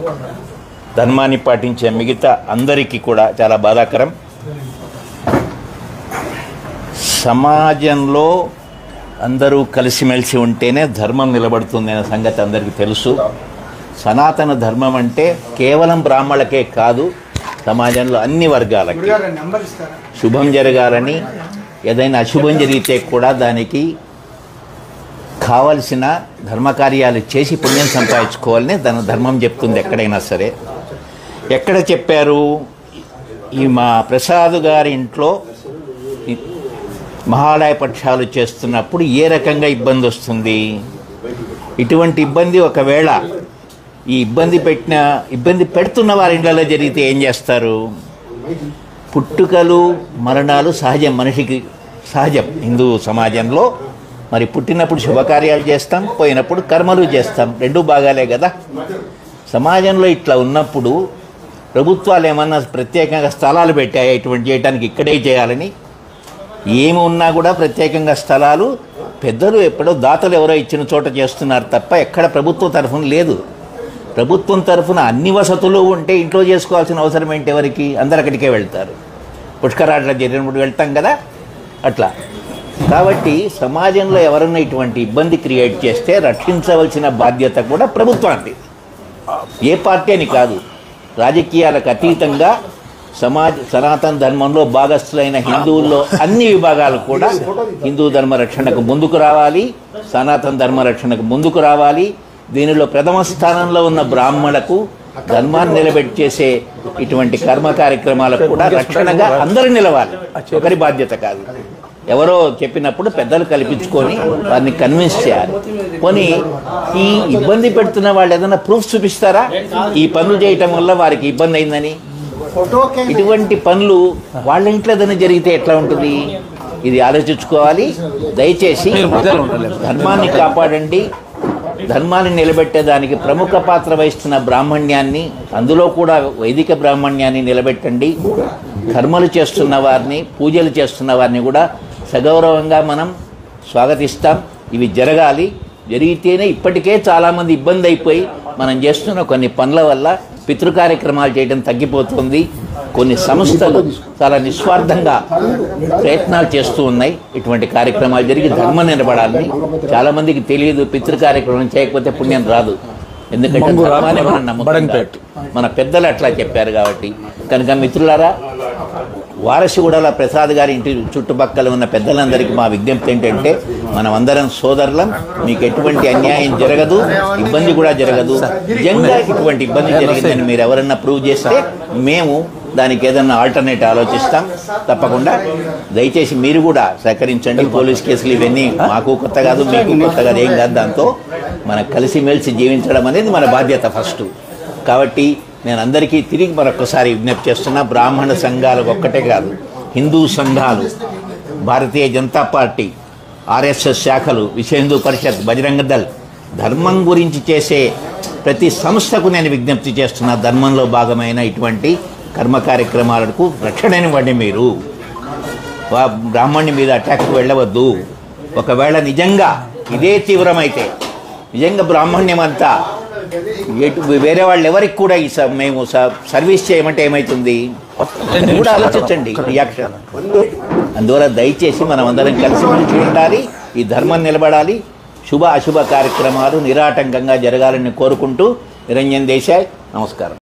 ధర్మాన్ని పాటించే మిగతా అందరికీ కూడా చాలా బాధాకరం. సమాజంలో అందరూ కలిసిమెలిసి ఉంటేనే ధర్మం నిలబడుతుంది అనే సంగతి అందరికీ తెలుసు. సనాతన ధర్మం అంటే కేవలం బ్రాహ్మణులకే కాదు, సమాజంలో అన్ని వర్గాలకి శుభం జరగాలని, ఏదైనా అశుభం జరిగితే కూడా దానికి కావలసిన ధర్మకార్యాలు చేసి పుణ్యం సంపాదించుకోవాలని దాని ధర్మం చెప్తుంది. ఎక్కడైనా సరే ఎక్కడ చెప్పారు? ఈ మా ప్రసాద్ గారి ఇంట్లో మహాలయ పక్షాలు చేస్తున్నప్పుడు ఏ రకంగా ఇబ్బంది వస్తుంది? ఇటువంటి ఇబ్బంది ఒకవేళ ఈ ఇబ్బంది పెడుతున్న వారి ఇళ్లలో జరిగితే ఏం చేస్తారు? పుట్టుకలు మరణాలు సహజం, మనిషికి సహజం హిందూ సమాజంలో. మరి పుట్టినప్పుడు శుభకార్యాలు చేస్తాం, పోయినప్పుడు కర్మలు చేస్తాం, రెండూ బాగాలే కదా. సమాజంలో ఇట్లా ఉన్నప్పుడు ప్రభుత్వాలు ఏమన్నా ప్రత్యేకంగా స్థలాలు పెట్టాయి ఇటువంటి చేయడానికి ఇక్కడే చేయాలని? ఏమి ఉన్నా కూడా ప్రత్యేకంగా స్థలాలు పెద్దలు ఎప్పుడో దాతలు ఎవరో ఇచ్చిన చోట చేస్తున్నారు తప్ప ఎక్కడ ప్రభుత్వం తరఫున లేదు. ప్రభుత్వం తరఫున అన్ని వసతులు ఉంటే ఇంట్లో చేసుకోవాల్సిన అవసరం ఏంటి ఎవరికి? అందరు అక్కడికే వెళ్తారు. పుష్కరాట్లా జరిగినప్పుడు వెళ్తాం కదా అట్లా. కాబట్టి సమాజంలో ఎవరన్నా ఇటువంటి ఇబ్బంది క్రియేట్ చేస్తే రక్షించవలసిన బాధ్యత కూడా ప్రభుత్వానికి, ఏ పార్టీ అని కాదు. రాజకీయాలకు అతీతంగా సనాతన ధర్మంలో భాగస్థులైన హిందువుల్లో అన్ని విభాగాలు కూడా హిందూ ధర్మ రక్షణకు ముందుకు రావాలి, సనాతన ధర్మ రక్షణకు ముందుకు రావాలి. దీనిలో ప్రథమ స్థానంలో ఉన్న బ్రాహ్మణులకు ధర్మాన్ని నిలబెట్టి చేసే ఇటువంటి కర్మ కార్యక్రమాలకు కూడా రక్షణగా అందరూ నిలవాలి. ఒకరి బాధ్యత కాదు. ఎవరో చెప్పినప్పుడు పెద్దలు కల్పించుకొని వారిని కన్విన్స్ చేయాలి. పోనీ ఈ ఇబ్బంది పెడుతున్న వాళ్ళు ఏదైనా ప్రూఫ్ చూపిస్తారా ఈ పనులు చేయటం వల్ల వారికి ఇబ్బంది అయిందని? ఇటువంటి పనులు వాళ్ళ ఇంట్లో ఏదైనా జరిగితే ఎట్లా ఉంటుంది? ఇది ఆలోచించుకోవాలి. దయచేసి ధర్మాన్ని కాపాడండి. ధర్మాన్ని నిలబెట్టేదానికి ప్రముఖ పాత్ర వహిస్తున్న బ్రాహ్మణ్యాన్ని, అందులో కూడా వైదిక బ్రాహ్మణ్యాన్ని నిలబెట్టండి. కర్మలు చేస్తున్న వారిని, పూజలు చేస్తున్న వారిని కూడా సగౌరవంగా మనం స్వాగతిస్తాం. ఇవి జరగాలి. జరిగితేనే ఇప్పటికే చాలామంది ఇబ్బంది అయిపోయి మనం చేస్తున్న కొన్ని పనుల వల్ల పితృ కార్యక్రమాలు చేయడం తగ్గిపోతుంది. కొన్ని సంస్థలు చాలా నిస్వార్థంగా ప్రయత్నాలు చేస్తూ ఉన్నాయి. ఇటువంటి కార్యక్రమాలు జరిగి ధర్మం నిలబడాలని. చాలామందికి తెలియదు, పితృ కార్యక్రమం చేయకపోతే పుణ్యం రాదు. ఎందుకంటే ధర్మాన్ని మనం నమ్ముతాం. మన పెద్దలు అట్లా చెప్పారు కాబట్టి. కనుక మిత్రులారా, వారసిగూడల ప్రసాద్ గారి ఇంటి చుట్టుపక్కల ఉన్న పెద్దలందరికీ మా విజ్ఞప్తి ఏంటంటే, మనం అందరం సోదరులం. మీకు ఎటువంటి అన్యాయం జరగదు, ఇబ్బంది కూడా జరగదు. నిజంగా ఇటువంటి ఇబ్బంది జరిగిందని మీరు ఎవరన్నా ప్రూవ్ చేస్తే మేము దానికి ఏదన్నా ఆల్టర్నేట్ ఆలోచిస్తాం తప్పకుండా. దయచేసి మీరు కూడా సహకరించండి. పోలీస్ కేసులు ఇవన్నీ మాకు కొత్త కాదు, మీకు కొత్త కాదు, ఏం కాదు. దాంతో మనం కలిసిమెలిసి జీవించడం అనేది మన బాధ్యత ఫస్ట్. కాబట్టి నేను అందరికీ తిరిగి మరొకసారి విజ్ఞప్తి చేస్తున్నా, బ్రాహ్మణ సంఘాలకు ఒక్కటే కాదు, హిందూ సంఘాలు, భారతీయ జనతా పార్టీ, ఆర్ఎస్ఎస్ శాఖలు, విశ్వ హిందూ పరిషత్, బజరంగ దళ్, ధర్మం గురించి చేసే ప్రతి సంస్థకు నేను విజ్ఞప్తి చేస్తున్నా, ధర్మంలో భాగమైన ఇటువంటి కర్మ కార్యక్రమాలకు రక్షణనివ్వండి. మీరు బ్రాహ్మణుని మీద అటాక్కి వెళ్ళవద్దు. ఒకవేళ నిజంగా ఇదే తీవ్రమైతే, నిజంగా బ్రాహ్మణ్యం అంతా వేరే వాళ్ళు ఎవరికి కూడా మేము సర్వీస్ చేయమంటే ఏమవుతుంది కూడా ఆలోచించండి రియాక్షన్. అందువల్ల దయచేసి మనం అందరం కలిసిమెలిసి ఉండాలి. ఈ ధర్మం నిలబడాలి. శుభ అశుభ కార్యక్రమాలు నిరాటంకంగా జరగాలని కోరుకుంటూ నిరంజన్ దేశాయ్, నమస్కారం.